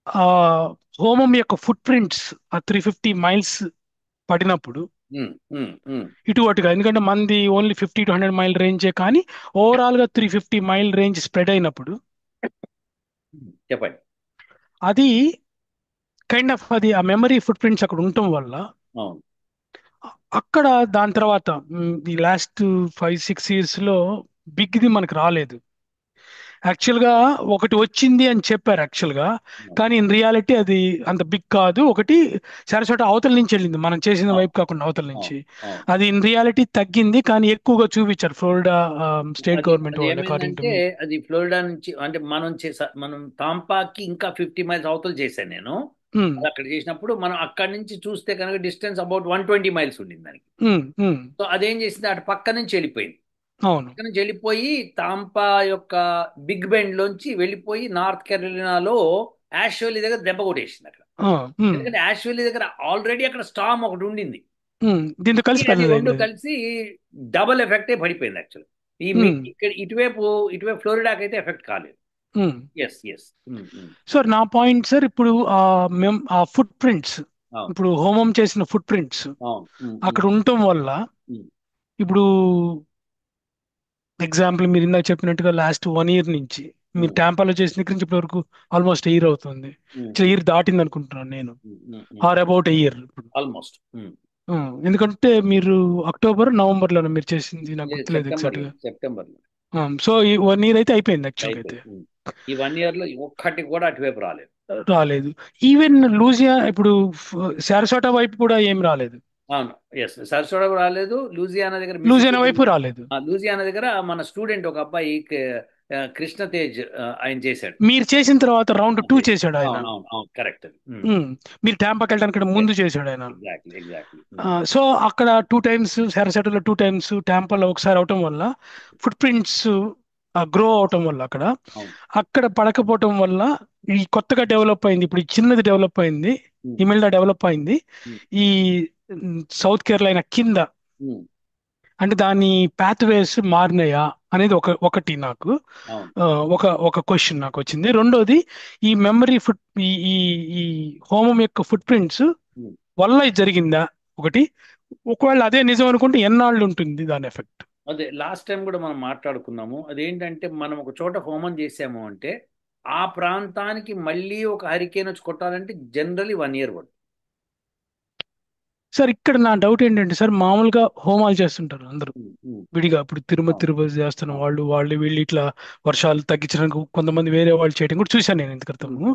ఆ హోమం యొక్క ఫుట్ ప్రింట్స్ ఆ 350 మైల్స్ పడినప్పుడు ఉమ్, ఉమ్, ఉమ్. ఇటు అటుగా, ఎందుకంటే మంది ఓన్లీ 50 to 100 మైల్ రేంజే, కానీ ఓవరాల్ గా 350 మైల్ రేంజ్ స్ప్రెడ్ అయినప్పుడు చెప్పండి. అది కైండ్ ఆఫ్ అది ఆ మెమరీ ఫుట్ ప్రింట్స్ అక్కడ ఉండటం వల్ల అవును. అక్కడ దాని తర్వాత ఈ లాస్ట్ 5-6 years లో బిగ్ది మనకు రాలేదు. యాక్చువల్ గా ఒకటి వచ్చింది అని చెప్పారు యాక్చువల్ గా, కానీ ఇన్ రియాలిటీ అది అంత బిగ్ కాదు. ఒకటి సరస్వత అవతల నుంచి వెళ్ళింది, మనం చేసిన అవును, వైపు కాకుండా అవతల అవును, నుంచి. అవును. అది ఇన్ రియాలిటీ తగ్గింది, కానీ ఎక్కువగా చూపించారు ఫ్లోరిడా స్టేట్ అది గవర్నమెంట్ అది వాళ్ళు, అకార్డింగ్ టు ఏమైందంటే మీ. అది ఫ్లోరిడా నుంచి, అంటే మనం తాంపాకి ఇంకా 50 మైల్స్ అవతల చేశాను నేను. అది అక్కడ చేసినప్పుడు మనం అక్కడి నుంచి చూస్తే కనుక డిస్టెన్స్ అబౌట్ 120 మైల్స్ ఉండింది దానికి. సో అదేం చేసింది, అటు పక్క నుంచి వెళ్ళిపోయింది. అవును. పక్క నుంచి వెళ్ళిపోయి తాంపా యొక్క బిగ్ బెండ్ లోంచి వెళ్ళిపోయి నార్త్ కెరోలినాలో యాష్ వ్యాలీ దగ్గర దెబ్బ కొట్టేసింది అక్కడ. ఎందుకంటే యాష్ వ్యాలీ దగ్గర ఆల్రెడీ అక్కడ స్టామ్ ఒకటి ఉండింది. దీంతో కలిసి అది రెండు పెద్దదైంది. కలిసి డబుల్ ఎఫెక్టే పడిపోయింది యాక్చువల్. ఇక్కడ ఇటువైపు ఫ్లోరిడాకి అయితే ఎఫెక్ట్ కాలేదు. Yes yes. సార్ నా పాయింట్ సార్, ఇప్పుడు ఆ ఫుట్ ప్రింట్స్, ఇప్పుడు హోమం చేసిన ఫుట్ ప్రింట్స్ అక్కడ ఉండటం వల్ల, ఇప్పుడు ఎగ్జాంపుల్ మీరు ఇందాక చెప్పినట్టుగా లాస్ట్ 1 year నుంచి మీరు ట్యాంపాలో చేసిన దగ్గర నుంచి ఇప్పటి వరకు ఆల్మోస్ట్ ఇయర్ అవుతుంది. ఇయర్ దాటింది అనుకుంటున్నాను నేను, ఆర్ అబౌట్ ఇయర్ ఇప్పుడు ఆల్మోస్ట్. ఎందుకంటే మీరు నవంబర్ లోనే మీరు చేసింది, నాకు గుర్తులేదు ఎగ్జాక్ట్ గా. సెప్టెంబర్లో. సో ఈ 1 year అయితే అయిపోయింది యాక్చువల్గా అయితే. ఈ 1 year లో ఒక్కటి కూడా అటువైపు రాలేదు. రాలేదు. ఈవెన్ లూజియా, ఇప్పుడు సారస్వత వైపు కూడా ఏం రాలేదు. అవును. ఎస్, సరస్వత రాలేదు. లూజియానా దగ్గర లూజియానా వైపు రాలేదు. లూజియానా దగ్గర మన స్టూడెంట్ ఒక అబ్బాయి కృష్ణ తేజ్ ఆయన చేశాడు. మీరు చేసిన తర్వాత round 2 చేశాడు ఆయన. కరెక్ట్. మీరు ట్యాంపాకి వెళ్ళడానికి ముందు చేశాడు ఆయన. Exactly exactly. సో అక్కడ 2 times, సారస్వతలో 2 times, ట్యాంపాలో ఒకసారి అవటం వల్ల ఫుట్ ప్రింట్స్ గ్రో అవటం వల్ల అక్కడ పడకపోవటం వల్ల ఈ కొత్తగా డెవలప్ అయింది, ఇప్పుడు ఈ చిన్నది డెవలప్ అయింది, ఇమెల్డా డెవలప్ అయింది ఈ సౌత్ కేరళ కింద. అంటే దాని పాత్వేస్ మారినాయా అనేది ఒకటి నాకు ఒక క్వశ్చన్ నాకు వచ్చింది. రెండోది, ఈ మెమరీ ఫుట్ ఈ ఈ హోమం యొక్క ఫుట్ ప్రింట్స్ వల్ల ఇది జరిగిందా ఒకటి. ఒకవేళ అదే నిజం అనుకుంటే ఎన్నాళ్ళు ఉంటుంది దాని ఎఫెక్ట్? అదే లాస్ట్ టైం కూడా మనం మాట్లాడుకున్నాము. అదేంటంటే మనం ఒక చోట హోమం చేసాము అంటే ఆ ప్రాంతానికి మళ్ళీ ఒక హరికేన్ వచ్చి కొట్టాలంటే జనరలీ 1 year పడుతుంది. సార్ ఇక్కడ నా డౌట్ ఏంటంటే సార్, మామూలుగా హోమాలు చేస్తుంటారు అందరూ విడిగా, ఇప్పుడు తిరుపతి చేస్తున్న వాళ్ళు వీళ్ళు ఇట్లా వర్షాలు తగ్గించడానికి కొంతమంది వేరే వాళ్ళు చేయడం కూడా చూశాను నేను ఇంత క్రితము.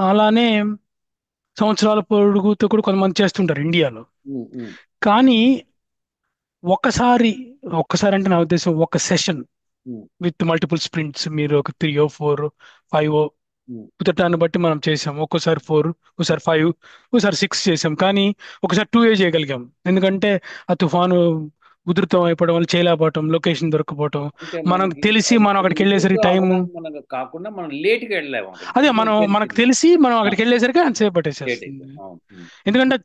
అలానే సంవత్సరాల పొడుగుతో కూడా కొంతమంది చేస్తుంటారు ఇండియాలో. కానీ ఒక్కసారి అంటే నా ఉద్దేశం ఒక సెషన్ విత్ మల్టిపుల్ స్ప్రింట్స్, మీరు ఒక 3-4-5 కుదరటాన్ని బట్టి మనం చేసాం. ఒక్కోసారి 4, ఒకసారి 5, ఒకసారి 6 చేసాం, కానీ ఒకసారి 2 చేయగలిగాం. ఎందుకంటే ఆ తుఫాను ఉధృతం అయిపోవడం వల్ల చేయలేకపోవటం, లొకేషన్ దొరకపోవటం, మనకు తెలిసి మనం అక్కడికి వెళ్ళేసరికి టైము కాకుండా మనం లేట్గా వెళ్ళాము. అదే మనకు తెలిసి మనం అక్కడికి వెళ్ళేసరికి అంతసేపు పట్టేసేస్తుంది. ఎందుకంటే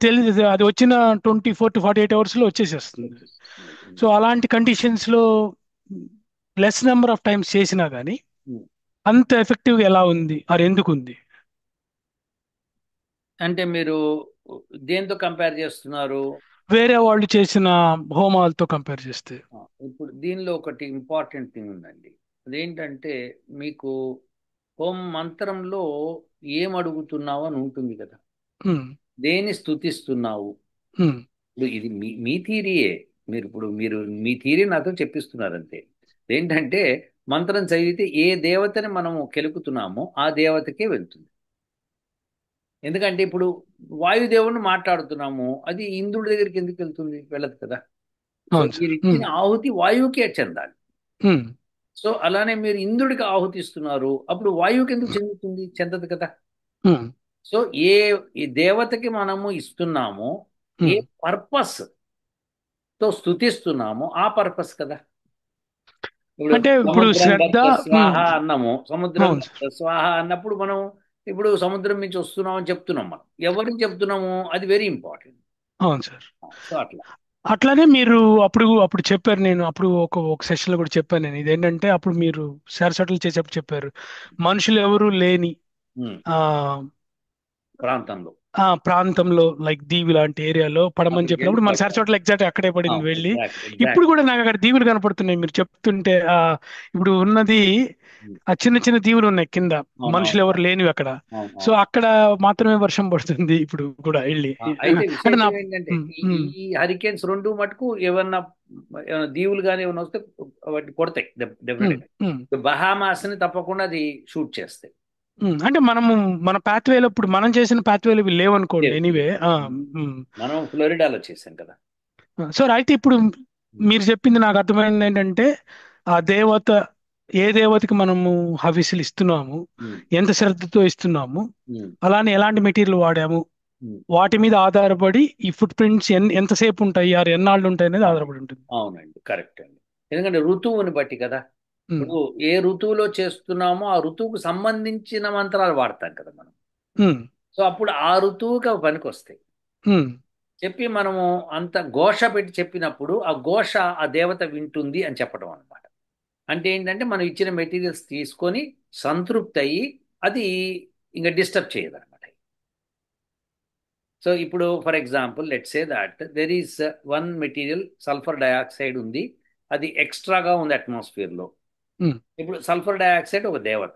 అది వచ్చిన 24 to 48 hours లో వచ్చేసేస్తుంది. సో అలాంటి కండిషన్స్ లో లెస్ నెంబర్ ఆఫ్ టైమ్స్ చేసినా కానీ అంత ఎఫెక్టివ్గా ఎలా ఉంది, అది ఎందుకు ఉంది? అంటే మీరు దేంతో కంపేర్ చేస్తున్నారు? వేరే వాళ్ళు చేసిన హోమాలతో కంపేర్ చేస్తే. ఇప్పుడు దీనిలో ఒకటి ఇంపార్టెంట్ థింగ్ ఉందండి. అదేంటంటే మీకు హోమ మంత్రంలో ఏం అడుగుతున్నావు అని ఉంటుంది కదా, దేని స్తుతిస్తున్నావు. ఇప్పుడు ఇది మీ థీరీయే, మీరు మీ థీరీ నాతో చెప్పిస్తున్నారు అంతే. ఏంటంటే మంత్రం చదివితే ఏ దేవతని మనము కెలుకుతున్నామో ఆ దేవతకే వెళ్తుంది. ఎందుకంటే ఇప్పుడు వాయుదేవుని మాట్లాడుతున్నాము, అది ఇంద్రుడి దగ్గరికి ఎందుకు వెళ్తుంది? వెళ్ళదు కదా. మీరు ఇచ్చిన ఆహుతి వాయువుకే చెందాలి. సో అలానే మీరు ఇంద్రుడికి ఆహుతి ఇస్తున్నారు, అప్పుడు వాయువుకి ఎందుకు చెందుతుంది? చెందదు కదా. సో ఏ దేవతకి మనము ఇస్తున్నామో, ఏ పర్పస్ తో స్తుతిస్తున్నామో ఆ పర్పస్ కదా. ఇప్పుడు స్వాహ అన్నము, సముద్రం స్వాహ అన్నప్పుడు మనం ఇప్పుడు సముద్రం నుంచి వస్తున్నాం అని చెప్తున్నాం. మనం ఎవరికి చెప్తున్నాము? అది వెరీ ఇంపార్టెంట్. అవును సార్. సో అట్లా అట్లానే మీరు అప్పుడు చెప్పారు, నేను అప్పుడు ఒక సెషన్ లో కూడా చెప్పాను నేను, ఇదేంటంటే అప్పుడు మీరు సెటిల్ చేసేప్పుడు చెప్పారు, మనుషులు ఎవరు లేని ఉమ్, ఆ ప్రాంతంలో ఆ ప్రాంతంలో లైక్ దీవి లాంటి ఏరియాలో పడమని అక్కడికి వెళ్ళి చెప్పినప్పుడు మన పడతారు. చోట్ల ఎగ్జాక్ట్ అక్కడే పడింది వెళ్ళి. ఎగ్జాక్ట్ ఇప్పుడు ఎగ్జాక్ట్. కూడా నాకు అక్కడ దీవులు కనపడుతున్నాయి మీరు చెప్తుంటే. ఇప్పుడు ఉన్నది ఆ చిన్న చిన్న దీవులు ఉన్నాయి కింద, మనుషులు అవునవును. ఎవరు లేనివి అక్కడ. అవును సో అవును. అక్కడ మాత్రమే వర్షం పడుతుంది ఇప్పుడు కూడా వెళ్ళి. అయితే అంటే నా విశేషం ఏంటంటే ఉమ్, ఈ ఉమ్, ఈ హరికేన్స్ రెండు మటుకు ఏమన్నా దీవులు కానీ ఏమన్నా వస్తే వాటిని కొడతాయి ఉమ్, డెఫినెట్గా. ఉమ్, బహామాస్ ని తప్పకుండా అది షూట్ చేస్తాయి. అంటే మనము మన పాత్వేలో ఇప్పుడు మనం చేసిన పాత్వేలు ఇవి లేవనుకోండి లేవు ఎనీవే. లేవు. ఉమ్. మనం ఫ్లోరిడాలో చేసాం కదా. సో అయితే ఇప్పుడు మీరు చెప్పింది నాకు అర్థమైంది ఏంటంటే, ఆ దేవత, ఏ దేవతకి మనము హవిస్సులు ఇస్తున్నాము, ఉమ్, ఎంత శ్రద్ధతో ఇస్తున్నాము, ఉమ్, అలానే ఎలాంటి మెటీరియల్ వాడాము, ఉమ్. వాటి మీద ఆధారపడి ఈ ఫుట్ ప్రింట్స్ ఎంతసేపు ఉంటాయి, ఆరు ఎన్నాళ్ళు ఉంటాయి అనేది అవును ఆధారపడి ఉంటుంది. అవునండి, కరెక్ట్ అండి. ఎందుకంటే ఋతువుని బట్టి కదా. ఉమ్, ఇప్పుడు ఏ ఋతువులో చేస్తున్నామో ఆ ఋతువుకు సంబంధించిన మంత్రాలు వాడతాం కదా మనం. ఉమ్, సో అప్పుడు ఆ ఋతువుకి అవి పనికొస్తాయి. ఉమ్, చెప్పి మనము అంత ఘోష పెట్టి చెప్పినప్పుడు ఆ ఘోష ఆ దేవత వింటుంది అని చెప్పడం అనమాట. అంటే ఏంటంటే మనం ఇచ్చిన మెటీరియల్స్ తీసుకొని సంతృప్తి అయ్యి అది ఇంకా డిస్టర్బ్ చేయదు అనమాట. సో ఇప్పుడు for example let say that there is one material sulphur dioxide ఉంది, అది ఎక్స్ట్రాగా ఉంది అట్మాస్ఫియర్లో. ఉమ్, ఇప్పుడు సల్ఫర్ డయాక్సైడ్ ఒక దేవత.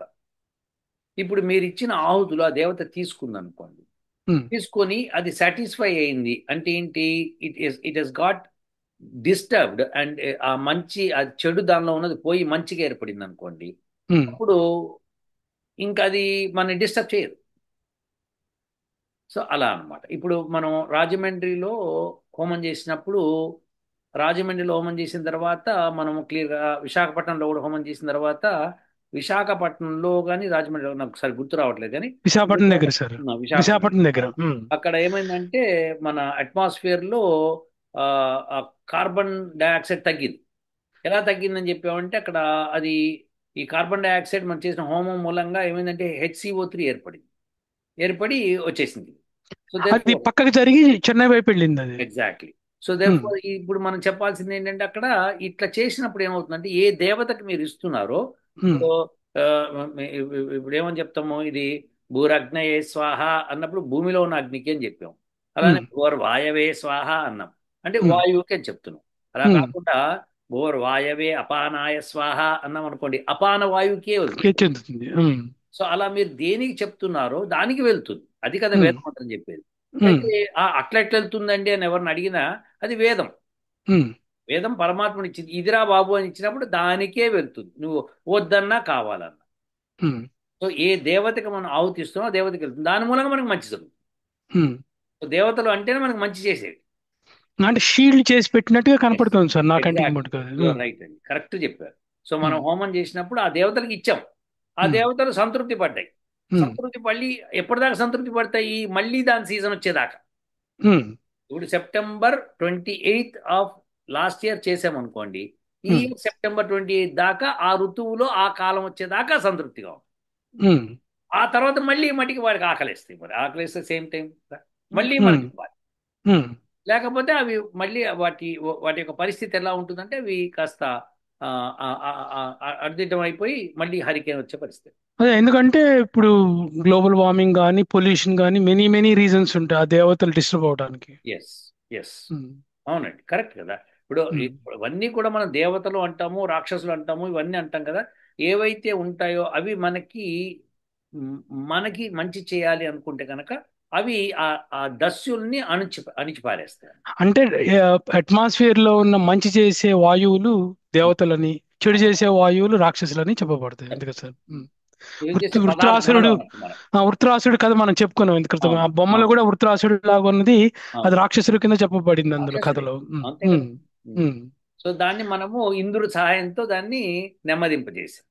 ఇప్పుడు మీరు ఇచ్చిన ఆహుతులు ఆ దేవత తీసుకుంది అనుకోండి. ఉమ్, తీసుకొని అది సాటిస్ఫై అయింది అంటే ఏంటి, it has got disturbed and ఆ మంచి ఆ చెడు దానిలో ఉన్నది పోయి మంచిగా ఏర్పడింది అనుకోండి. ఉమ్, అప్పుడు ఇంకా అది మన డిస్టర్బ్ చేయదు. సో అలా అన్నమాట. ఇప్పుడు మనం రాజమండ్రిలో హోమం చేసినప్పుడు, రాజమండ్రిలో హోమం చేసిన తర్వాత మనం క్లియర్గా విశాఖపట్నంలో కూడా హోమం చేసిన తర్వాత, విశాఖపట్నంలో కానీ రాజమండ్రిలో నాకు సరి గుర్తు రావట్లేదు కానీ విశాఖపట్నం దగ్గర సార్, విశాఖపట్నం విశాఖపట్నం దగ్గర. అక్కడ ఏమైందంటే మన అట్మాస్ఫియర్లో కార్బన్ డయాక్సైడ్ తగ్గింది. ఎలా తగ్గిందని చెప్పామంటే అక్కడ అది ఈ కార్బన్ డయాక్సైడ్ మనం చేసిన హోమం మూలంగా ఏమైందంటే HCO3 ఏర్పడి వచ్చేసింది. సో దేర్ అది పక్కకి జరిగి చెన్నై వైపు వెళ్ళింది అది. ఎగ్జాక్ట్లీ. సో దేర్ ఉమ్, ఇప్పుడు మనం చెప్పాల్సింది ఏంటంటే అక్కడ ఇట్లా చేసినప్పుడు ఏమవుతుందంటే ఏ దేవతకి మీరు ఇస్తున్నారో, ఉమ్, ఇప్పుడు ఆ, ఇప్పుడు ఏమని చెప్తాము, ఇది భూరగ్నయే స్వాహ అన్నప్పుడు భూమిలో ఉన్న అగ్నికి అని చెప్పాం. అలానే ఉమ్, భూర్ వాయవే స్వాహ అన్నాం అంటే ఉమ్, వాయువుకి అని చెప్తున్నాం. అలా ఉమ్. కాకుండా భూర్ వాయవే అపానాయ స్వాహ అన్నాం అనుకోండి, అపాన వాయువుకే వెళ్తుంది. చెందుతుంది. సో అలా మీరు దేనికి చెప్తున్నారో దానికి వెళ్తుంది. అది కదా ఉమ్, వేదం మంత్రం చెప్పేది. ఉమ్, అయితే అట్లా ఎట్లా వెళ్తుందండి అని ఎవరిని అడిగినా అది వేదం. ఉమ్, వేదం పరమాత్మని ఇచ్చింది, ఇదిరా బాబు అని ఇచ్చినప్పుడు దానికే వెళ్తుంది, నువ్వు వద్దన్నా కావాలన్నా. ఉమ్, సో ఏ దేవతకి మనం ఆహుతిస్తున్నామో ఆ దేవతకి వెళ్తుంది, దాని మూలంగా మనకు మంచి జరుగుతుంది. ఉమ్. సో దేవతలు అంటేనే మనకు మంచి చేసేది. అంటే షీల్డ్ చేసి పెట్టినట్టుగా ఎస్, కనపడుతుంది సార్ నా కంటికి ఎగ్జాక్ట్లీ. మటుకు అది. యువర్ రైట్ అండి, కరెక్ట్ చెప్పారు. సో మనం హోమం చేసినప్పుడు ఆ దేవతలకు ఇచ్చాం, ఆ ఉమ్, దేవతలు సంతృప్తి పడ్డాయి. ఉమ్, సంతృప్తి పడి ఎప్పటిదాకా సంతృప్తి పడతాయి, మళ్ళీ దాని సీజన్ వచ్చేదాకా. ఉమ్, ఇప్పుడు September 28 ఆఫ్ లాస్ట్ ఇయర్ చేసామనుకోండి, ఈ ఉమ్, ఇయర్ September 28 దాకా ఆ ఋతువులో ఆ కాలం వచ్చేదాకా సంతృప్తిగా ఉంది. ఉమ్, ఆ తర్వాత మళ్ళీ మట్టికి వాడికి ఆకలిస్తాయి, మరి ఆకలిస్తే సేమ్ టైం మళ్ళీ ఉమ్, మనకి ఇవ్వాలి. ఉమ్. లేకపోతే అవి మళ్ళీ వాటి వాటి యొక్క పరిస్థితి ఎలా ఉంటుందంటే అవి కాస్త అర్ధితం అయిపోయి మళ్ళీ హరికేన్ వచ్చే పరిస్థితి. అదే ఎందుకంటే ఇప్పుడు గ్లోబల్ వార్మింగ్ కానీ పొల్యూషన్ కానీ మెనీ మెనీ రీజన్స్ ఉంటాయి ఆ దేవతలు డిస్టర్బ్ అవడానికి. ఎస్ ఎస్, ఉమ్, అవునండి, కరెక్ట్ కదా. ఇప్పుడు ఉమ్, ఇవన్నీ కూడా మనం దేవతలు అంటాము, రాక్షసులు అంటాము, ఇవన్నీ అంటాం కదా. ఏవైతే ఉంటాయో అవి మ్, మనకి మంచి చేయాలి అనుకుంటే కనుక అవి ఆ దస్యుల్ని అణిచిపారేస్తాయి. అంటే అట్మాస్ఫియర్ లో ఉన్న మంచి చేసే వాయువులు దేవతలని, చెడు చేసే వాయువులు రాక్షసులని చెప్పబడతాయి ఎందుకు సార్. ఏం చేసే పదార్థాలు వృత్రాసురుడు, అన్నట్టు మనం. వృత్రాసురుడు కథ మనం చెప్పుకున్నాం ఇంత క్రితం. ఆ అవును బొమ్మలో అవును కూడా వృత్రాసురుడు లాగా ఉన్నది, అది అవును, రాక్షసుడి కింద చెప్పబడింది అందులో రాక్షసుడే, కథలో. అంతే కదా. ఉమ్. సో దాన్ని మనము ఇంద్రుడి సహాయంతో దాన్ని నెమ్మదింపజేసాం.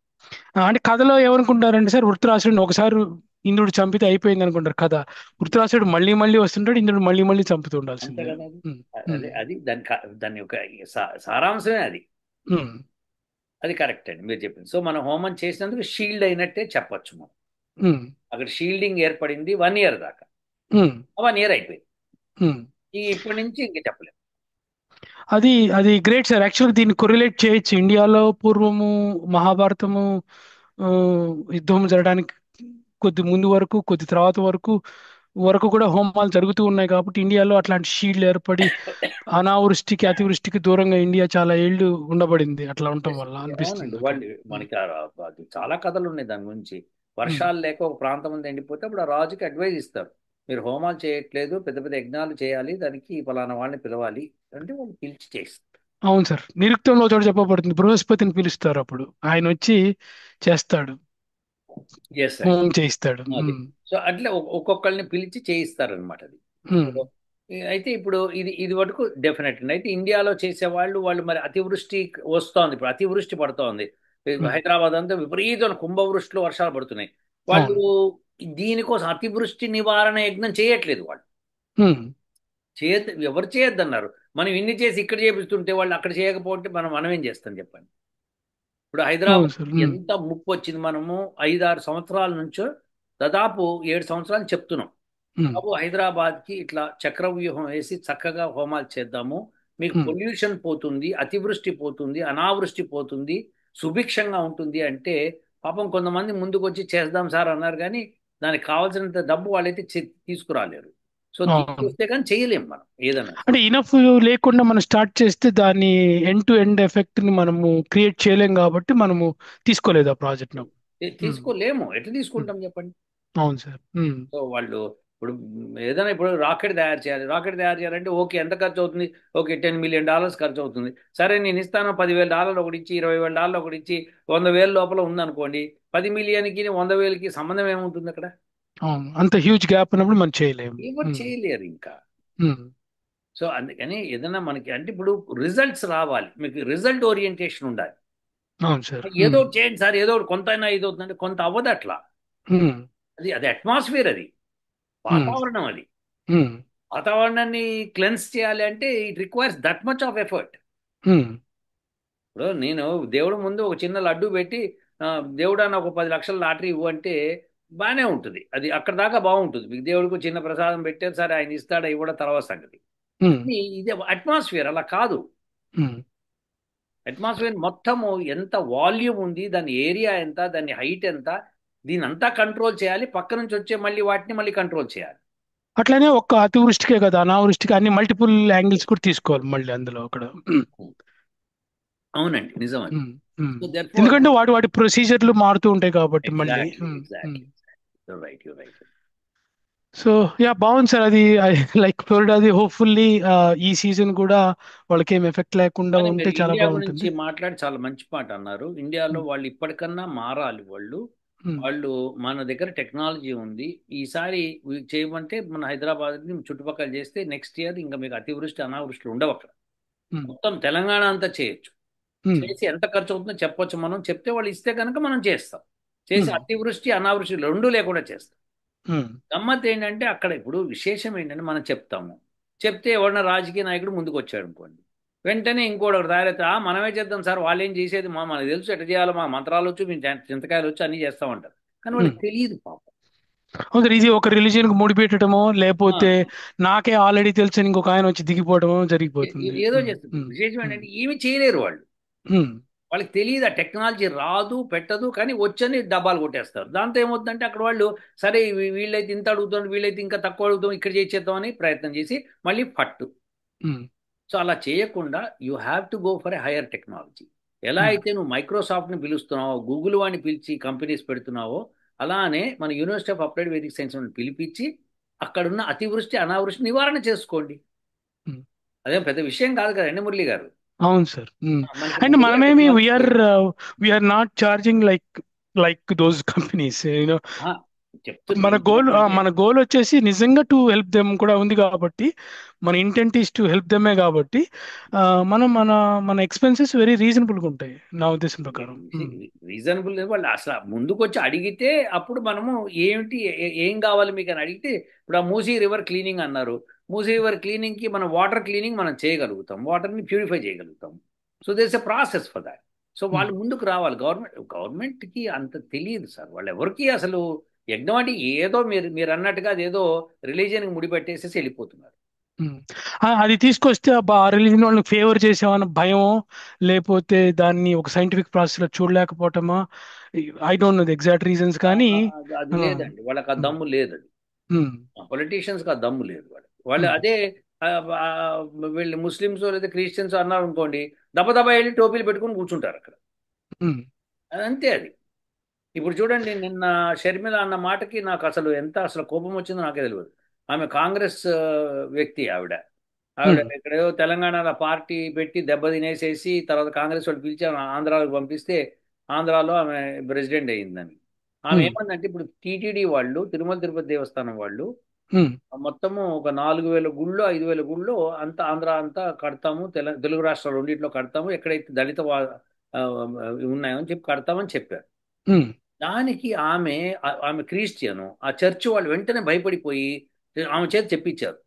అంటే కథలో ఏమనుకుంటారంటే సార్, వృత్రాసురుడిని ఒకసారి ఇంద్రుడు చంపితే అయిపోయింది అనుకుంటారు కథ. వృత్రాసురుడు మళ్ళీ మళ్ళీ వస్తుంటాడు, ఇంద్రుడు మళ్ళీ మళ్ళీ చంపుతూ అంతే ఉండాల్సిందే. కదా. అది ఉమ్, ఉమ్, అదే అది దాని యొక్క సారాంశమే అది. ఉమ్, అది కరెక్ట్ అండి మీరు చెప్పింది. సో మనం హోమం చేసినందుకు షీల్డ్ అయినట్టే చెప్పొచ్చు మనం. ఉమ్, అక్కడ షీల్డింగ్ ఏర్పడింది 1 year దాకా, ఉమ్, 1 year అయిపోయింది, ఉమ్. ఇప్పటి నుంచి ఇంక చెప్పలేము. అది అది గ్రేట్ సార్. యాక్చువల్గా దీన్ని కొరిలేట్ చేయొచ్చు. ఇండియాలో పూర్వము మహాభారతము ఆ, యుద్ధం జరగడానికి కొద్ది ముందు వరకు, కొద్ది తర్వాత వరకు కూడా హోమాలు జరుగుతూ ఉన్నాయి. కాబట్టి ఇండియాలో అట్లాంటి షీల్డ్ ఏర్పడి అనావృష్టికి అతివృష్టికి దూరంగా ఇండియా చాలా ఏళ్ళు ఉండబడింది అట్లా ఉండటం Yes, వల్ల అనిపిస్తుంది అవునండి. నాకు. వాళ్ళు మనకి అది చాలా కథలు ఉన్నాయి దాని గురించి. వర్షాలు లేక ఒక ప్రాంతం అంతా ఎండిపోతే అప్పుడు ఆ రాజుకి అడ్వైజ్ ఇస్తారు, మీరు హోమాలు చేయట్లేదు, పెద్ద పెద్ద యజ్ఞాలు చేయాలి, దానికి ఫలానా వాళ్ళని పిలవాలి అంటే వాళ్ళు పిలిచి చేస్తారు. అవును సార్. నిరుక్తంలో చోట చెప్పబడుతుంది, బృహస్పతిని పిలుస్తారు, అప్పుడు ఆయన వచ్చి చేస్తాడు, ఎస్ అండి, హోమం చేయిస్తాడు. అది. సో అట్లా ఒక్కొక్కరిని పిలిచి చేయిస్తారనమాట అది. ఇప్పుడు అయితే ఇప్పుడు ఇది ఇది వరకు డెఫినెట్ అండి. అయితే ఇండియాలో చేసేవాళ్ళు వాళ్ళు మరి అతివృష్టి వస్తోంది, ఇప్పుడు అతివృష్టి పడుతోంది. హైదరాబాద్ అంతా విపరీతమైన కుంభవృష్టిలో వర్షాలు పడుతున్నాయి. వాళ్ళు అవును. దీనికోసం అతివృష్టి నివారణ యజ్ఞం చేయట్లేదు. వాళ్ళు ఎవరు చేయొద్దన్నారు. మనం ఇన్ని చేసి ఇక్కడ చేపిస్తుంటే వాళ్ళు అక్కడ చేయకపోతే మనం ఏం చేస్తాం చెప్పండి. ఇప్పుడు అవును హైదరాబాద్ సార్. ఎంత ముప్పు వచ్చింది. మనము 5-6 సంవత్సరాల నుంచో దాదాపు 7 సంవత్సరాలు చెప్తున్నాం, బాబు హైదరాబాద్కి ఇట్లా చక్రవ్యూహం వేసి చక్కగా హోమాలు చేద్దాము, మీకు పొల్యూషన్ పోతుంది, అతివృష్టి పోతుంది, అనావృష్టి పోతుంది, సుభిక్షంగా ఉంటుంది అంటే పాపం కొంతమంది ముందుకు వచ్చి చేద్దాం సార్ అన్నారు, కానీ దానికి కావాల్సినంత డబ్బు వాళ్ళైతే తీసుకురాలేరు. సో అవును. తీసుకొస్తే కానీ చేయలేం మనం ఏదన్నా. అంటే ఇనఫ్ లేకుండా మనం స్టార్ట్ చేస్తే దాని ఎండ్ టు ఎండ్ ఎఫెక్ట్ ని మనము క్రియేట్ చేయలేం కాబట్టి మనము తీసుకోలేదు ఆ ప్రాజెక్ట్ ను. తీసుకోలేము, ఎట్లా తీసుకుంటాం చెప్పండి. అవును సార్. సో వాళ్ళు ఇప్పుడు ఏదైనా ఇప్పుడు రాకెట్ తయారు చేయాలి, రాకెట్ తయారు చేయాలంటే ఓకే ఎంత ఖర్చు అవుతుంది, ఓకే $10 million ఖర్చు అవుతుంది. సరే నేను ఇస్తాను $10,000 ఒకటి ఇచ్చి, $20,000 ఒకటి ఇచ్చి, 100,000 లోపల ఉందనుకోండి, 10 మిలియన్కి 100,000కి సంబంధం ఏముంటుంది అక్కడ? అవును, అంత హ్యూజ్ గ్యాప్ ఉన్నప్పుడు మనం చేయలేము. ఎవరు చేయలేరు ఇంకా. సో అందుకని ఏదైనా మనకి అంటే ఇప్పుడు రిజల్ట్స్ రావాలి, మీకు రిజల్ట్ ఓరియంటేషన్ ఉండాలి. అవును సార్. ఏదో ఒకటి చేయండి సార్, ఏదో ఒకటి కొంత అయినా ఇది అవుతుందంటే కొంత అవ్వదు అట్లా. అది అది అట్మాస్ఫియర్, అది వాతావరణం, అది వాతావరణాన్ని క్లెన్స్ చేయాలి అంటే it requires that much of effort. ఇప్పుడు నేను దేవుడు ముందు ఒక చిన్న లడ్డు పెట్టి దేవుడు అని ఒక 10 లక్షల లాటరీ ఇవ్వు అంటే బాగానే ఉంటుంది, అది అక్కడ దాకా బాగుంటుంది. మీకు దేవుడికి చిన్న ప్రసాదం పెట్టారు సరే, ఆయన ఇస్తాడా ఇవ్వడం తర్వాత సంగతి. ఇది అట్మాస్ఫియర్ అలా కాదు. అట్మాస్ఫియర్ మొత్తము ఎంత వాల్యూమ్ ఉంది, దాని ఏరియా ఎంత, దాని హైట్ ఎంత, దీని అంతా కంట్రోల్ చేయాలి. పక్క నుంచి వచ్చే మళ్ళీ వాటిని మళ్ళీ కంట్రోల్ చేయాలి. అట్లానే ఒక్క అతివృష్టికే కదా, అనావృష్టికి అన్ని మల్టిపుల్ యాంగిల్స్ కూడా తీసుకోవాలి మళ్ళీ అందులో అక్కడ. అవునండి, నిజం. ఎందుకంటే వాటి ప్రొసీజర్లు మారుతూ ఉంటాయి కాబట్టి మళ్ళీ. సో యా, బాగుంది సార్. అది లైక్ ఫ్లోరిడాది హోప్ఫుల్లీ ఈ సీజన్ కూడా వాళ్ళకి ఏం ఎఫెక్ట్ లేకుండా ఉంటే చాలా ఇండియా బాగుంటుంది. గురించి మాట్లాడి చాలా మంచి మాట అన్నారు. ఇండియాలో వాళ్ళు ఇప్పటికన్నా మారాలి. వాళ్ళు మన దగ్గర టెక్నాలజీ ఉంది, ఈసారి చేయమంటే మన హైదరాబాద్ చుట్టుపక్కల చేస్తే నెక్స్ట్ ఇయర్ ఇంకా మీకు అతివృష్టి అనావృష్టిలు ఉండవు అక్కడ. మొత్తం తెలంగాణ అంతా చేయొచ్చు. చేసి ఎంత ఖర్చు అవుతుందో చెప్పొచ్చు, మనం చెప్తే వాళ్ళు ఇస్తే కనుక మనం చేస్తాం. చేసి అతివృష్టి అనావృష్టి రెండు లేకుండా చేస్తాం. గమ్మత్ ఏంటంటే అక్కడ ఇప్పుడు విశేషం ఏంటంటే మనం చెప్తే ఎవడన్నా రాజకీయ నాయకుడు ముందుకు వచ్చాడు అనుకోండి, వెంటనే ఇంకోటి తయారైతే మనమే చేద్దాం సార్, వాళ్ళు ఏం చేసేది మనకు తెలుసు, ఎట్లా చేయాలో మా మంత్రాలు వచ్చు, మేము చింతకాయలు వచ్చి అన్ని చేస్తామంటారు, కానీ వాళ్ళకి తెలియదు పాపం. ఇది ఒక రిలీజియన్ కు ముడిపెట్టడమో లేకపోతే నాకే ఆల్రెడీ తెలుసు ఇంకొక ఆయన వచ్చి దిగిపోవడమో జరిగిపోతుంది. ఏదో చేస్తుంది. విశేషం ఏంటంటే ఏమి చేయలేరు వాళ్ళు, వాళ్ళకి తెలియదు, ఆ టెక్నాలజీ రాదు పెట్టదు, కానీ వచ్చని డబ్బాలు కొట్టేస్తారు. దాంతో ఏమవుతుందంటే అక్కడ వాళ్ళు సరే వీళ్ళైతే ఇంత అడుగుతాం, వీళ్ళైతే ఇంకా తక్కువ అడుగుతాం, ఇక్కడ చేసేద్దామని ప్రయత్నం చేసి మళ్ళీ పట్టు. సో అలా చేయకుండా you have to go for a hire technology. ఎలా అయితే నువ్వు మైక్రోసాఫ్ట్ని పిలుస్తున్నావో, గూగుల్ వాడిని పిలిచి కంపెనీస్ పెడుతున్నావో, అలానే మన university of applied Vedic science పిలిపించి అక్కడున్న అతివృష్టి అనావృష్టి నివారణ చేసుకోండి. అదేం పెద్ద విషయం కాదు కదండి మురళి గారు. అవును సార్. అండ్ మనమేమి we are not charging like those companies. మన గోల్ వచ్చేసి నిజంగా టు హెల్ప్ దెమ్ కూడా ఉంది కాబట్టి, మన ఇంటెంట్ ఈస్ టు హెల్ప్ దెమే కాబట్టి మనం మన ఎక్స్పెన్సెస్ వెరీ రీజనబుల్గా ఉంటాయి నా ఉద్దేశం ప్రకారం. రీజనబుల్ వాళ్ళు అసలు ముందుకు వచ్చి అడిగితే అప్పుడు మనము ఏం కావాలి మీకు అని అడిగితే, ఇప్పుడు ఆ మూసీ రివర్ క్లీనింగ్ అన్నారు, మూసీ రివర్ క్లీనింగ్కి మనం వాటర్ క్లీనింగ్ మనం చేయగలుగుతాం, వాటర్ని ప్యూరిఫై చేయగలుగుతాం. So there's a process for that. So వాళ్ళు ముందుకు రావాలి. గవర్నమెంట్కి అంత తెలియదు సార్, వాళ్ళు ఎవరికి అసలు యజ్ఞం అంటే ఏదో మీరు అన్నట్టుగా అదేదో రిలీజియన్కి ముడిపెట్టేసేసి వెళ్ళిపోతున్నారు. ఉమ్. అది తీసుకొస్తే అబ్బా ఆ రిలీజన్ వాళ్ళని ఫేవర్ చేసామన్న భయం, లేకపోతే దాన్ని ఒక సైంటిఫిక్ ప్రాసెస్ లో చూడలేకపోవటమా? I don't know the exact reasons కానీ అది ఆ, లేదండి, వాళ్ళకి ఆ ఉమ్, దమ్ము లేదు. అది ఉమ్, పొలిటీషియన్స్కి ఆ దమ్ము లేదు. వాళ్ళు ఉమ్, అదే ఆ, ఆ, వీళ్ళు ముస్లిమ్స్ లేదా క్రిస్టియన్స్ అన్నారు అనుకోండి, దబ దబా వెళ్ళి టోపీలు పెట్టుకుని కూర్చుంటారు అక్కడ. ఉమ్, అంతే అది. ఇప్పుడు చూడండి, నిన్న షర్మిల అన్న మాటకి నాకు అసలు కోపం వచ్చిందో నాకే తెలియదు. ఆమె కాంగ్రెస్ వ్యక్తి. ఆవిడ ఉమ్, ఇక్కడేదో తెలంగాణలో పార్టీ పెట్టి దెబ్బ తినేసేసి తర్వాత కాంగ్రెస్ వాళ్ళు పిలిచి ఆమె ఆంధ్రాకు పంపిస్తే ఆంధ్రాలో ఆమె ప్రెసిడెంట్ అయ్యిందని. ఆమె ఉమ్, ఏమందంటే, ఇప్పుడు టీటీడీ వాళ్ళు, తిరుమల తిరుపతి దేవస్థానం వాళ్ళు ఉమ్, మొత్తము ఒక 4,000 గుళ్ళు 5,000 గుళ్ళు అంతా ఆంధ్ర అంతా కడతాము, తెలుగు రాష్ట్రాలు రెండిట్లో కడతాము, ఎక్కడైతే ఆ, ఉన్నాయో అని చెప్పి కడతామని చెప్పారు. ఉమ్, దానికి ఆమె క్రిస్టియను, ఆ చర్చి వాళ్ళు వెంటనే భయపడిపోయి ఆమె చేతి చెప్పించారు.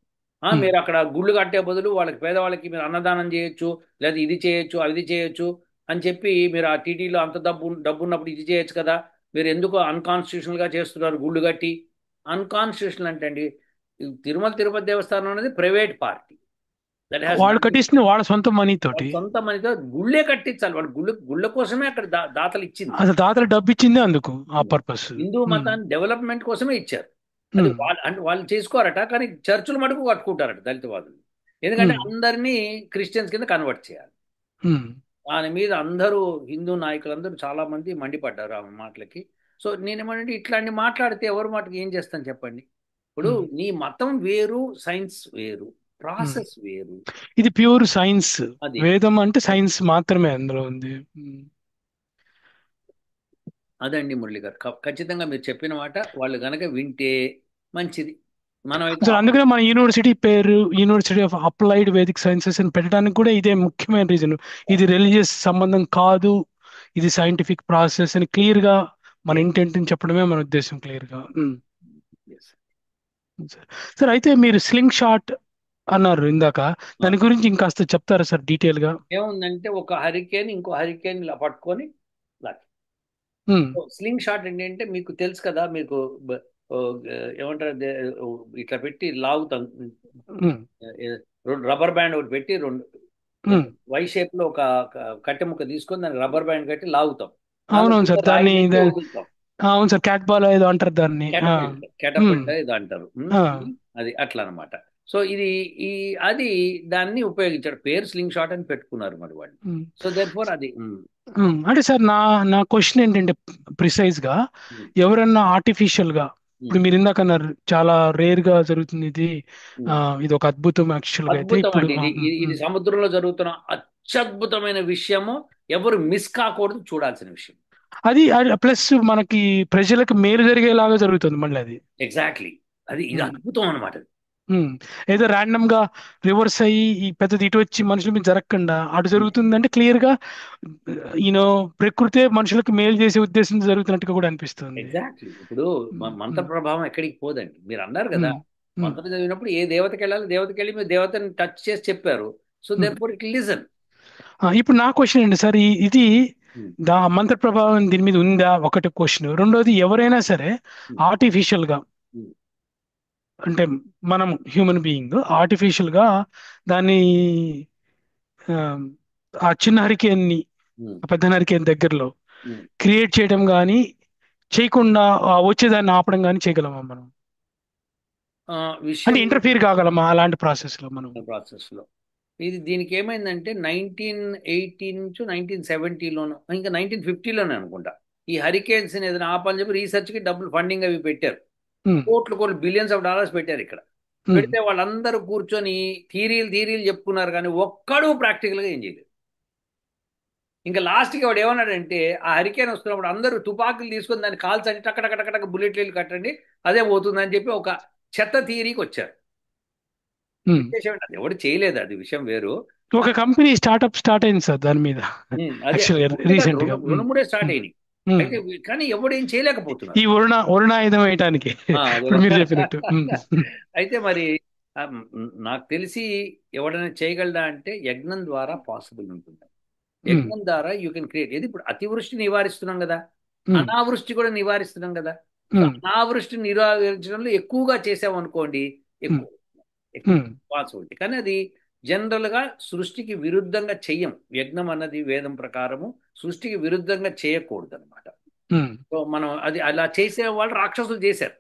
ఉమ్. మీరు అక్కడ గుళ్ళు కట్టే బదులు వాళ్ళకి, పేదవాళ్ళకి మీరు అన్నదానం చేయొచ్చు, లేదా ఇది చేయొచ్చు అది చేయొచ్చు అని చెప్పి, మీరు ఆ టీటీలో అంత డబ్బు ఉన్నప్పుడు ఇది చేయొచ్చు కదా, మీరు ఎందుకు అన్కాన్స్టిట్యూషనల్ గా చేస్తున్నారు గుళ్ళు కట్టి? అన్కాన్స్టిట్యూషనల్ అంటే అండి, తిరుమల తిరుపతి దేవస్థానం అనేది ప్రైవేట్ పార్టీ. దట్ హ్యాస్ వాళ్ళు నథింగ్. కట్టిస్తుంది వాళ్ళ సొంత మనీ తోటి. సొంత మనీతో గుళ్ళే కట్టించాలి. వాళ్ళు గుళ్ళ కోసమే అక్కడ దాతలు ఇచ్చింది. అసలు దాతలు డబ్బు ఇచ్చిందే అందుకు, ఆ పర్పస్. హిందూ మతాన్ని డెవలప్మెంట్ కోసమే ఇచ్చారు. అది ఉమ్, వాళ్ళు చేసుకోరట, కానీ చర్చిలు మటుకు కట్టుకుంటారట దళితవాదులు. ఎందుకంటే ఉమ్, అందరినీ క్రిస్టియన్స్ కింద కన్వర్ట్ చేయాలి. ఉమ్, దాని మీద అందరూ హిందూ నాయకులందరూ చాలా మంది మండిపడ్డారు ఆమె మాటలకి. సో నేనేమంటే, ఇట్లాంటి మాట్లాడితే ఎవరి మాటకి ఏం చేస్తాను చెప్పండి? ఇప్పుడు ఉమ్, నీ మతం వేరు, సైన్స్ వేరు, ఉమ్. ప్రాసెస్ వేరు. ఇది ప్యూర్ సైన్స్. అది వేదం అంటే సైన్స్ మాత్రమే అందులో ఉంది. అదండి మురళి గారు. ఖచ్చితంగా మీరు చెప్పిన మాట వాళ్ళు గనక వింటే మంచిది. మనమైతే సో అందుకనే మన యూనివర్సిటీ పేరు university of applied Vedic sciences అని పెట్టడానికి కూడా ఇదే ముఖ్యమైన రీజన్. ఇది రిలీజియస్ సంబంధం కాదు, ఇది సైంటిఫిక్ ప్రాసెస్ అని క్లియర్ గా మన ఇంటెంట్ చెప్పడమే మన ఉద్దేశం క్లియర్ గా. Yes. సార్ అయితే మీరు స్లింగ్ షాట్ అన్నారు ఇందాక, దాని గురించి ఇంకాస్త చెప్తారా సార్ డీటెయిల్ గా? ఏముందంటే, ఒక హరికేన్ ఇంకో హరికేన్ ఇలా పట్టుకొని లాక్. ఉమ్, స్లింగ్ షాట్ ఏంటంటే మీకు తెలుసు కదా, మీకు ఓ, ఏమంటారు ఇట్లా పెట్టి లాగుతాం. ఉమ్, రెండు రబ్బర్ బ్యాండ్ ఒకటి పెట్టి, రెండు ఉమ్. వై షేప్ లో ఒక కట్టె ముక్క తీసుకొని దాన్ని రబ్బర్ బ్యాండ్ కట్టి లాగుతాం. దానిలో అవునవును కింద సార్, రాయి దాన్ని పెట్టి వదులుతాం. అవును సార్, క్యాట్ బాల్ ఏదో అంటారు దాన్ని. ఉమ్, కెటపల్ట్ ఇది అంటారు. ఆ, అది అట్లా అనమాట. సో ఇది ఈ అది దాన్ని ఉపయోగించాడు, పేరు స్లింగ్ షాట్ అని పెట్టుకున్నారు మరి వాళ్ళు. ఉమ్. సో దెర్ ఫోర్ అది అంటే సార్ నా నా క్వశ్చన్ ఏంటంటే ప్రిసైజ్ గా, ఉమ్, ఎవరన్నా ఆర్టిఫిషియల్ గా, ఇప్పుడు ఉమ్, మీరు ఇందాక అన్నారు చాలా రేర్ గా జరుగుతుంది ఇది, ఉమ్. ఇది ఒక అద్భుతం యాక్చువల్ గా అయితే అద్భుతం ఇప్పుడు. అండి. ఇది సముద్రంలో జరుగుతున్న అత్యద్భుతమైన విషయము. ఎవరు మిస్ కాకూడదు, చూడాల్సిన విషయం. అది ప్లస్ మనకి ప్రజలకు మేలు జరిగేలాగా జరుగుతుంది మళ్ళీ అది. ఎగ్జాక్ట్లీ. ఇది ఉమ్, అద్భుతం అనమాట. ఉమ్. ఏదో ర్యాండమ్ గా రివర్స్ అయ్యి ఈ పెద్దది ఇటు వచ్చి మనుషుల మీద జరగకుండా అటు జరుగుతుందంటే క్లియర్ గా యూనో ప్రకృతే మనుషులకు మేలు చేసే ఉద్దేశం జరుగుతున్నట్టుగా కూడా అనిపిస్తుంది. ఎగ్జాక్ట్లీ. ఇప్పుడు ఉమ్, మంత్ర ప్రభావం ఎక్కడికి పోదండి. మీరు అన్నారు కదా, ఉమ్, ఉమ్. మంత్రం చదివినప్పుడు ఏ దేవతకి వెళ్ళాలి, దేవతకి వెళ్ళి మీరు దేవతని టచ్ చేసి చెప్పారు. So therefore it listen. ఇప్పుడు నా క్వశ్చన్ అండి సార్, ఇది మంత్ర ప్రభావం దీని మీద ఉందా? ఒకటి క్వశ్చన్. రెండోది, ఎవరైనా సరే ఆర్టిఫిషియల్ గా, అంటే మనం హ్యూమన్ బీయింగ్ ఆర్టిఫిషియల్ గా దాన్ని ఆ, ఆ చిన్న హరికేన్ ని ఆ పెద్ద హరికేన్ దగ్గరలో క్రియేట్ చేయడం కానీ చేయకుండా వచ్చేదాన్ని ఆపడం కానీ చేయగలమా మనం? అంటే విషయం ఇంటర్ఫియర్ కాగలమా అలాంటి ప్రాసెస్ లో మనం? ప్రాసెస్లో దీనికి ఏమైందంటే 1980 నుంచి 1970లోనూ ఇంకా 1950లోనే అనుకుంటా, ఈ హరికేన్స్ ఏదైనా ఆపని చెప్పి రీసెర్చ్కి డబ్బులు ఫండింగ్ అవి పెట్టారు. ఉమ్, కోట్లు బిలియన్స్ ఆఫ్ డాలర్స్ పెట్టారు ఇక్కడ. ఉమ్, పెడితే వాళ్ళందరూ కూర్చొని థీరీలు చెప్పుకున్నారు, కానీ ఒక్కడూ ప్రాక్టికల్గా ఏం చేయలేదు. ఇంకా లాస్ట్కి వాడు ఏమన్నాడంటే, ఆ హరికేన్ వస్తున్నప్పుడు అందరూ తుపాకులు తీసుకొని దాన్ని కాల్చండి, టక్కటక్కటక్క బుల్లెట్లు కట్టండి, అదే పోతుందని చెప్పి ఒక చెత్త థియరీకి వచ్చారు. ఉమ్. విశేషం ఏంటి, అది ఎవడు చేయలేదు, అది విషయం వేరు. ఒక కంపెనీ స్టార్ట్ అయింది సార్ దాని మీద అదే యాక్చువల్గా రీసెంట్ గా. రెండు మూడే స్టార్ట్ అయినాయి. అయితే కానీ ఎవడు ఏం చేయలేకపోతున్నారు. ఈ వరుణాయుధం వేయటానికి ఇప్పుడు మీరు చెప్పినట్టు. అయితే మరి నాకు తెలిసి ఎవడైనా చేయగలడా అంటే యజ్ఞం ద్వారా పాసిబుల్ ఉంటుంది. యజ్ఞం ద్వారా యూ కెన్ క్రియేట్. ఇది ఇప్పుడు అతివృష్టి నివారిస్తున్నాం కదా, అనావృష్టి కూడా నివారిస్తున్నాం కదా. అనావృష్టి నివారించడంలో ఎక్కువగా చేసామనుకోండి, ఎక్కువ రెస్పాన్సిబిలిటీ. కానీ అది జనరల్గా సృష్టికి విరుద్ధంగా చెయ్యం. యజ్ఞం అన్నది వేదం ప్రకారము సృష్టికి విరుద్ధంగా చేయకూడదు అనమాట. సో మనం అది అలా చేసే వాళ్ళు రాక్షసులు చేశారు.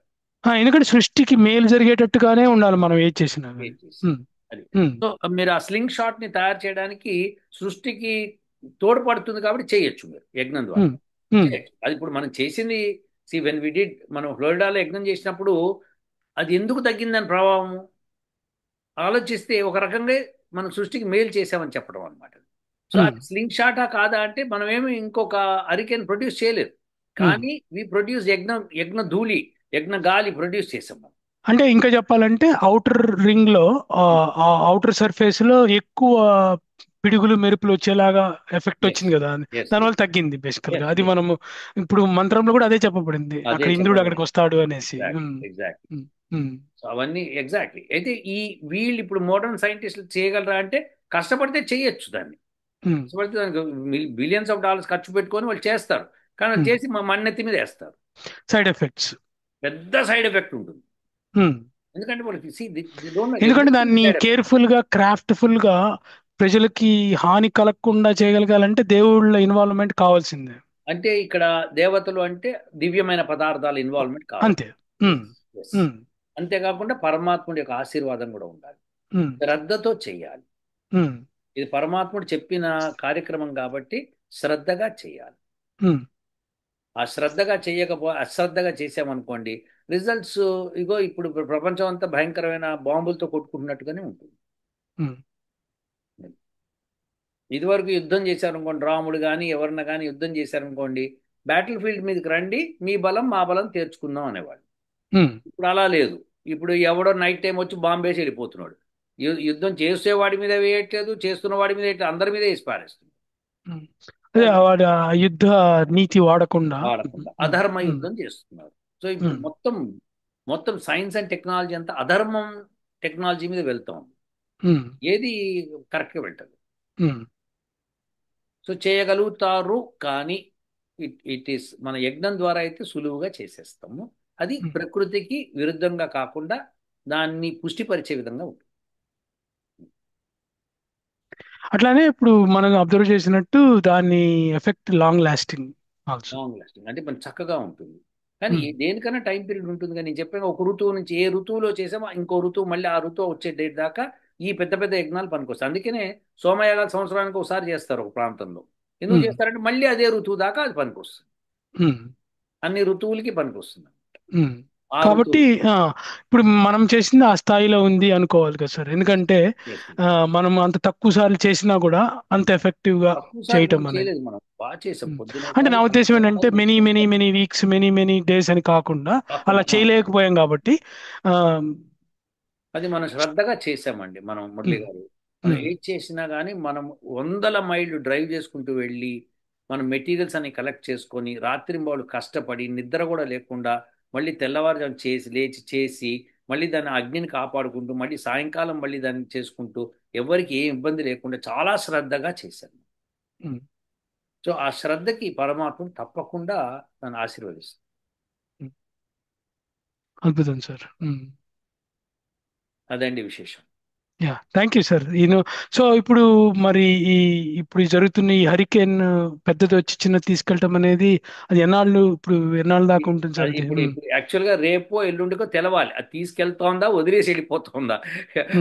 ఎందుకంటే సృష్టికి మేలు జరిగేటట్టుగానే ఉండాలి మనం ఏది చేసినా. అది సో మీరు ఆ స్లింగ్ షాట్ ని తయారు చేయడానికి సృష్టికి తోడ్పడుతుంది కాబట్టి చేయొచ్చు మీరు యజ్ఞం ద్వారా. అది ఇప్పుడు మనం చేసింది వెన్ వి డిడ్ మనం ఫ్లోరిడాలో యజ్ఞం చేసినప్పుడు అది ఎందుకు తగ్గిందని ప్రభావం ఆలోచిస్తే ఒక రకంగా మనం సృష్టికి మేలు చేసామని చెప్పడం అనమాట. సో అది స్లింగ్ షాటా కాదా అంటే మనం ఏమి ఇంకొక అరికెన్ ప్రొడ్యూస్ చేయలేదు, కానీ వి ప్రొడ్యూస్ యజ్ఞ ధూళి యజ్ఞ గాలి ప్రొడ్యూస్ చేసాం మనం. అంటే ఇంకా చెప్పాలంటే అవుటర్ రింగ్ లో అవుటర్ సర్ఫేస్ లో ఎక్కువ పిడుగులు మెరుపులు వచ్చేలాగా ఎఫెక్ట్ వచ్చింది కదా, దానివల్ల తగ్గింది బేసికల్ గా. అది మనము ఇప్పుడు మంత్రంలో కూడా అదే చెప్పబడింది, అక్కడ ఇంద్రుడు అక్కడికి వస్తాడు అనేసి. సో అవన్నీ ఎగ్జాక్ట్లీ. అయితే వీళ్ళు ఇప్పుడు మోడర్న్ సైంటిస్టులు చేయగలరా అంటే కష్టపడితే చేయొచ్చు దాన్ని. కష్టపడితే దానికి బిలియన్స్ ఆఫ్ డాలర్స్ ఖర్చు పెట్టుకొని వాళ్ళు చేస్తారు, కానీ చేసి మా మన్నెత్తి మీద వేస్తారు. సైడ్ ఎఫెక్ట్స్, పెద్ద సైడ్ ఎఫెక్ట్ ఉంటుంది. ఎందుకంటే ఎందుకంటే దాన్ని కేర్ఫుల్ గా క్రాఫ్ట్ఫుల్ గా ప్రజలకి హాని కలగకుండా చేయగలగాలంటే దేవుళ్ళ ఇన్వాల్వ్మెంట్ కావాల్సిందే. అంటే ఇక్కడ దేవతలు అంటే దివ్యమైన పదార్థాల ఇన్వాల్వ్మెంట్ కావాలి అంతే. అంతేకాకుండా పరమాత్ముడి యొక్క ఆశీర్వాదం కూడా ఉండాలి, శ్రద్ధతో చెయ్యాలి. ఇది పరమాత్ముడు చెప్పిన కార్యక్రమం కాబట్టి శ్రద్ధగా చెయ్యాలి. ఆ శ్రద్ధగా అశ్రద్ధగా చేసామనుకోండి రిజల్ట్స్ ఇగో ఇప్పుడు ప్రపంచం అంతా భయంకరమైన బాంబులతో కొట్టుకుంటున్నట్టుగానే ఉంటుంది. ఇదివరకు యుద్ధం చేశారనుకోండి, రాముడు కానీ ఎవరన్నా కానీ యుద్ధం చేశారనుకోండి, బ్యాటిల్ ఫీల్డ్ మీదకి రండి, మీ బలం మా బలం తీర్చుకుందాం అనేవాళ్ళు. ఇప్పుడు అలా లేదు. ఇప్పుడు ఎవడో నైట్ టైం వచ్చి బాంబు వేసి వెళ్ళిపోతున్నాడు. యుద్ధం చేసేవాడి మీద వేయట్లేదు, చేస్తున్న వాడి మీద అందరి మీద వేసి పారేస్తుంది. యుద్ధ నీతి వాడకుండా అధర్మ యుద్ధం చేస్తున్నారు. సో ఇప్పుడు మొత్తం సైన్స్ అండ్ టెక్నాలజీ అంతా అధర్మం టెక్నాలజీ మీద వెళ్తాం, ఏది కరెక్ట్గా వెళ్తుంది. సో చేయగలుగుతారు, కానీ ఇట్ ఈస్ మన యజ్ఞం ద్వారా అయితే సులువుగా చేసేస్తాము. అది ప్రకృతికి విరుద్ధంగా కాకుండా దాన్ని పుష్టిపరిచే విధంగా ఉంటుంది. అట్లానే ఇప్పుడు మనం అబ్జర్వ్ చేసినట్టు దాని ఎఫెక్ట్ లాంగ్ లాస్టింగ్ అంటే మనం చక్కగా ఉంటుంది. కానీ దేనికన్నా టైం పీరియడ్ ఉంటుంది. కానీ నేను చెప్పాను, ఒక ఋతువు నుంచి ఏ ఋతువులో చేసామో ఇంకో ఋతువు మళ్ళీ ఆ ఋతువు వచ్చే డేట్ దాకా ఈ పెద్ద పెద్ద యజ్ఞాలు పనికొస్తాయి. అందుకనే సోమయాగాలు సంవత్సరానికి ఒకసారి చేస్తారు ఒక ప్రాంతంలో. ఎందుకు చేస్తారంటే మళ్ళీ అదే ఋతువు దాకా అది పనికొస్తుంది, అన్ని ఋతువులకి పనికొస్తుంది. కాబట్టి ఇప్పుడు మనం చేసింది ఆ స్థాయిలో ఉంది అనుకోవాలి కదా సార్. ఎందుకంటే మనం అంత తక్కువ సార్లు చేసినా కూడా అంత ఎఫెక్టివ్ గా చేయటం అనేది. అంటే నా ఉద్దేశం ఏంటంటే మెనీ వీక్స్ మెనీ డేస్ అని కాకుండా అలా చేయలేకపోయాం కాబట్టి అది మనం శ్రద్ధగా చేసామండి. మనం మురళి గారు మనం ఏది చేసినా కానీ మనం 100 మైళ్ళు డ్రైవ్ చేసుకుంటూ వెళ్ళి మనం మెటీరియల్స్ అన్ని కలెక్ట్ చేసుకొని రాత్రింబవళ్ళు కష్టపడి నిద్ర కూడా లేకుండా మళ్ళీ తెల్లవారుజాము లేచి చేసి మళ్ళీ దాన్ని అగ్నిని కాపాడుకుంటూ మళ్ళీ సాయంకాలం మళ్ళీ దాన్ని చేసుకుంటూ ఎవరికి ఏ ఇబ్బంది లేకుండా చాలా శ్రద్ధగా చేశాను. సో ఆ శ్రద్ధకి పరమాత్మ తప్పకుండా నన్ను ఆశీర్వదిస్తాను. అద్భుతం సార్. అదండి విశేషం. Thank you sir. సో ఇప్పుడు మరి ఇప్పుడు జరుగుతున్న ఈ హరికేన్ పెద్దది వచ్చి చిన్న తీసుకెళ్ళటం అనేది అది ఎన్నాళ్ళు దాకా ఉంటుంది సార్? ఇప్పుడు యాక్చువల్గా రేపో ఎల్లుండికో తెలవాలి అది తీసుకెళ్తోందా వదిలేసి వెళ్ళిపోతుందా,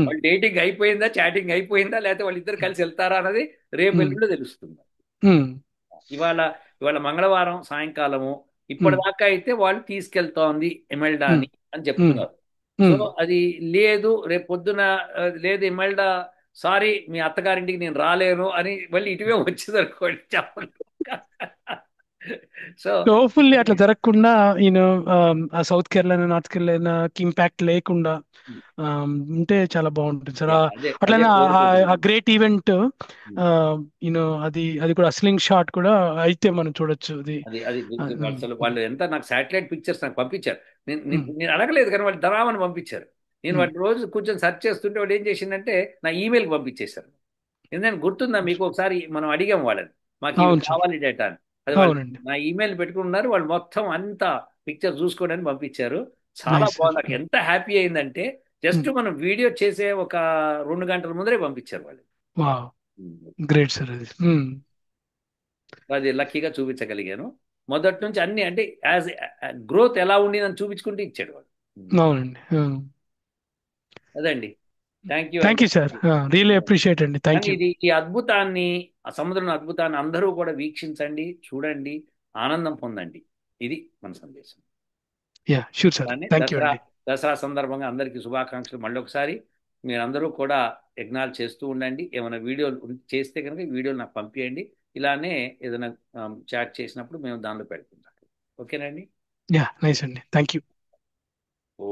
వాళ్ళు డేటింగ్ అయిపోయిందా చాటింగ్ అయిపోయిందా లేకపోతే వాళ్ళిద్దరు కలిసి వెళ్తారా అన్నది రేపు ఎల్లుండి తెలుస్తుంది. ఇవాళ మంగళవారం సాయంకాలము ఇప్పటిదాకా అయితే వాళ్ళు తీసుకెళ్తోంది ఎమెల్డా అని చెప్తున్నారు. సో అది లేదు రేపు పొద్దున లేదు ఇమెల్డా సారీ మీ అత్తగారింటికి నేను రాలేను అని మళ్ళీ ఇటువే వచ్చింది అనుకోండి చెప్పండి. సో హోప్ఫుల్లీ అట్లా జరగకుండా సౌత్ కేరళ నార్త్ కేరళకి ఇంపాక్ట్ లేకుండా ఉంటే చాలా బాగుంటుంది సార్. అట్లానే ఆ గ్రేట్ ఈవెంట్ అది కూడా స్లింగ్ షాట్ కూడా అయితే మనం చూడొచ్చు. అసలు వాళ్ళు ఎంత నాకు శాటిలైట్ పిక్చర్స్ నాకు పంపించారు, నేను అడగలేదు కానీ వాళ్ళు దరామని పంపించారు. నేను వాటి రోజు కూర్చొని సెర్చ్ చేస్తుంటే వాడు ఏం చేసిందంటే నా ఈమెయిల్కి పంపించేశారు. ఎందుకంటే గుర్తుందా మీకు ఒకసారి మనం అడిగాం వాళ్ళని మాకు కావాలి డేటా అని, అది నా ఈమెయిల్ పెట్టుకున్నారు. వాళ్ళు మొత్తం అంతా పిక్చర్ చూసుకోవడానికి పంపించారు. చాలా బాగుంది. నాకు ఎంత హ్యాపీ అయిందంటే జస్ట్ మనం వీడియో చేసే ఒక 2 గంటల ముందరే పంపించారు వాళ్ళు. వావ్, గ్రేట్ సార్ అది. అది లక్కీగా చూపించగలిగాను. మొదటి నుంచి అన్ని అంటే యాజ్ గ్రోత్ ఎలా ఉండిందని చూపించుకుంటూ ఇచ్చాడు వాడు. అవునండి. అదండి. Thank you thank you sir, really appreciate అండి. థ్యాంక్ కానీ యూ. ఈ అద్భుతాన్ని, ఆ సముద్రం అద్భుతాన్ని అందరూ కూడా వీక్షించండి, చూడండి, ఆనందం పొందండి. ఇది మన సందేశం. Yeah, sure sir. అలానే థ్యాంక్ యూ అండి. దసరా సందర్భంగా అందరికీ శుభాకాంక్షలు. మళ్ళీ ఒకసారి మీరందరూ కూడా యజ్ఞాలు చేస్తూ ఉండండి. ఏమైనా వీడియోలు చేస్తే కనుక ఈ వీడియోలు నాకు పంపించండి. ఇలానే ఏదైనా చాట్ చేసినప్పుడు మేము దానిలో పెడుతుంటాం. ఓకేనండి. యా, నైస్ అండి. Thank you. ఓ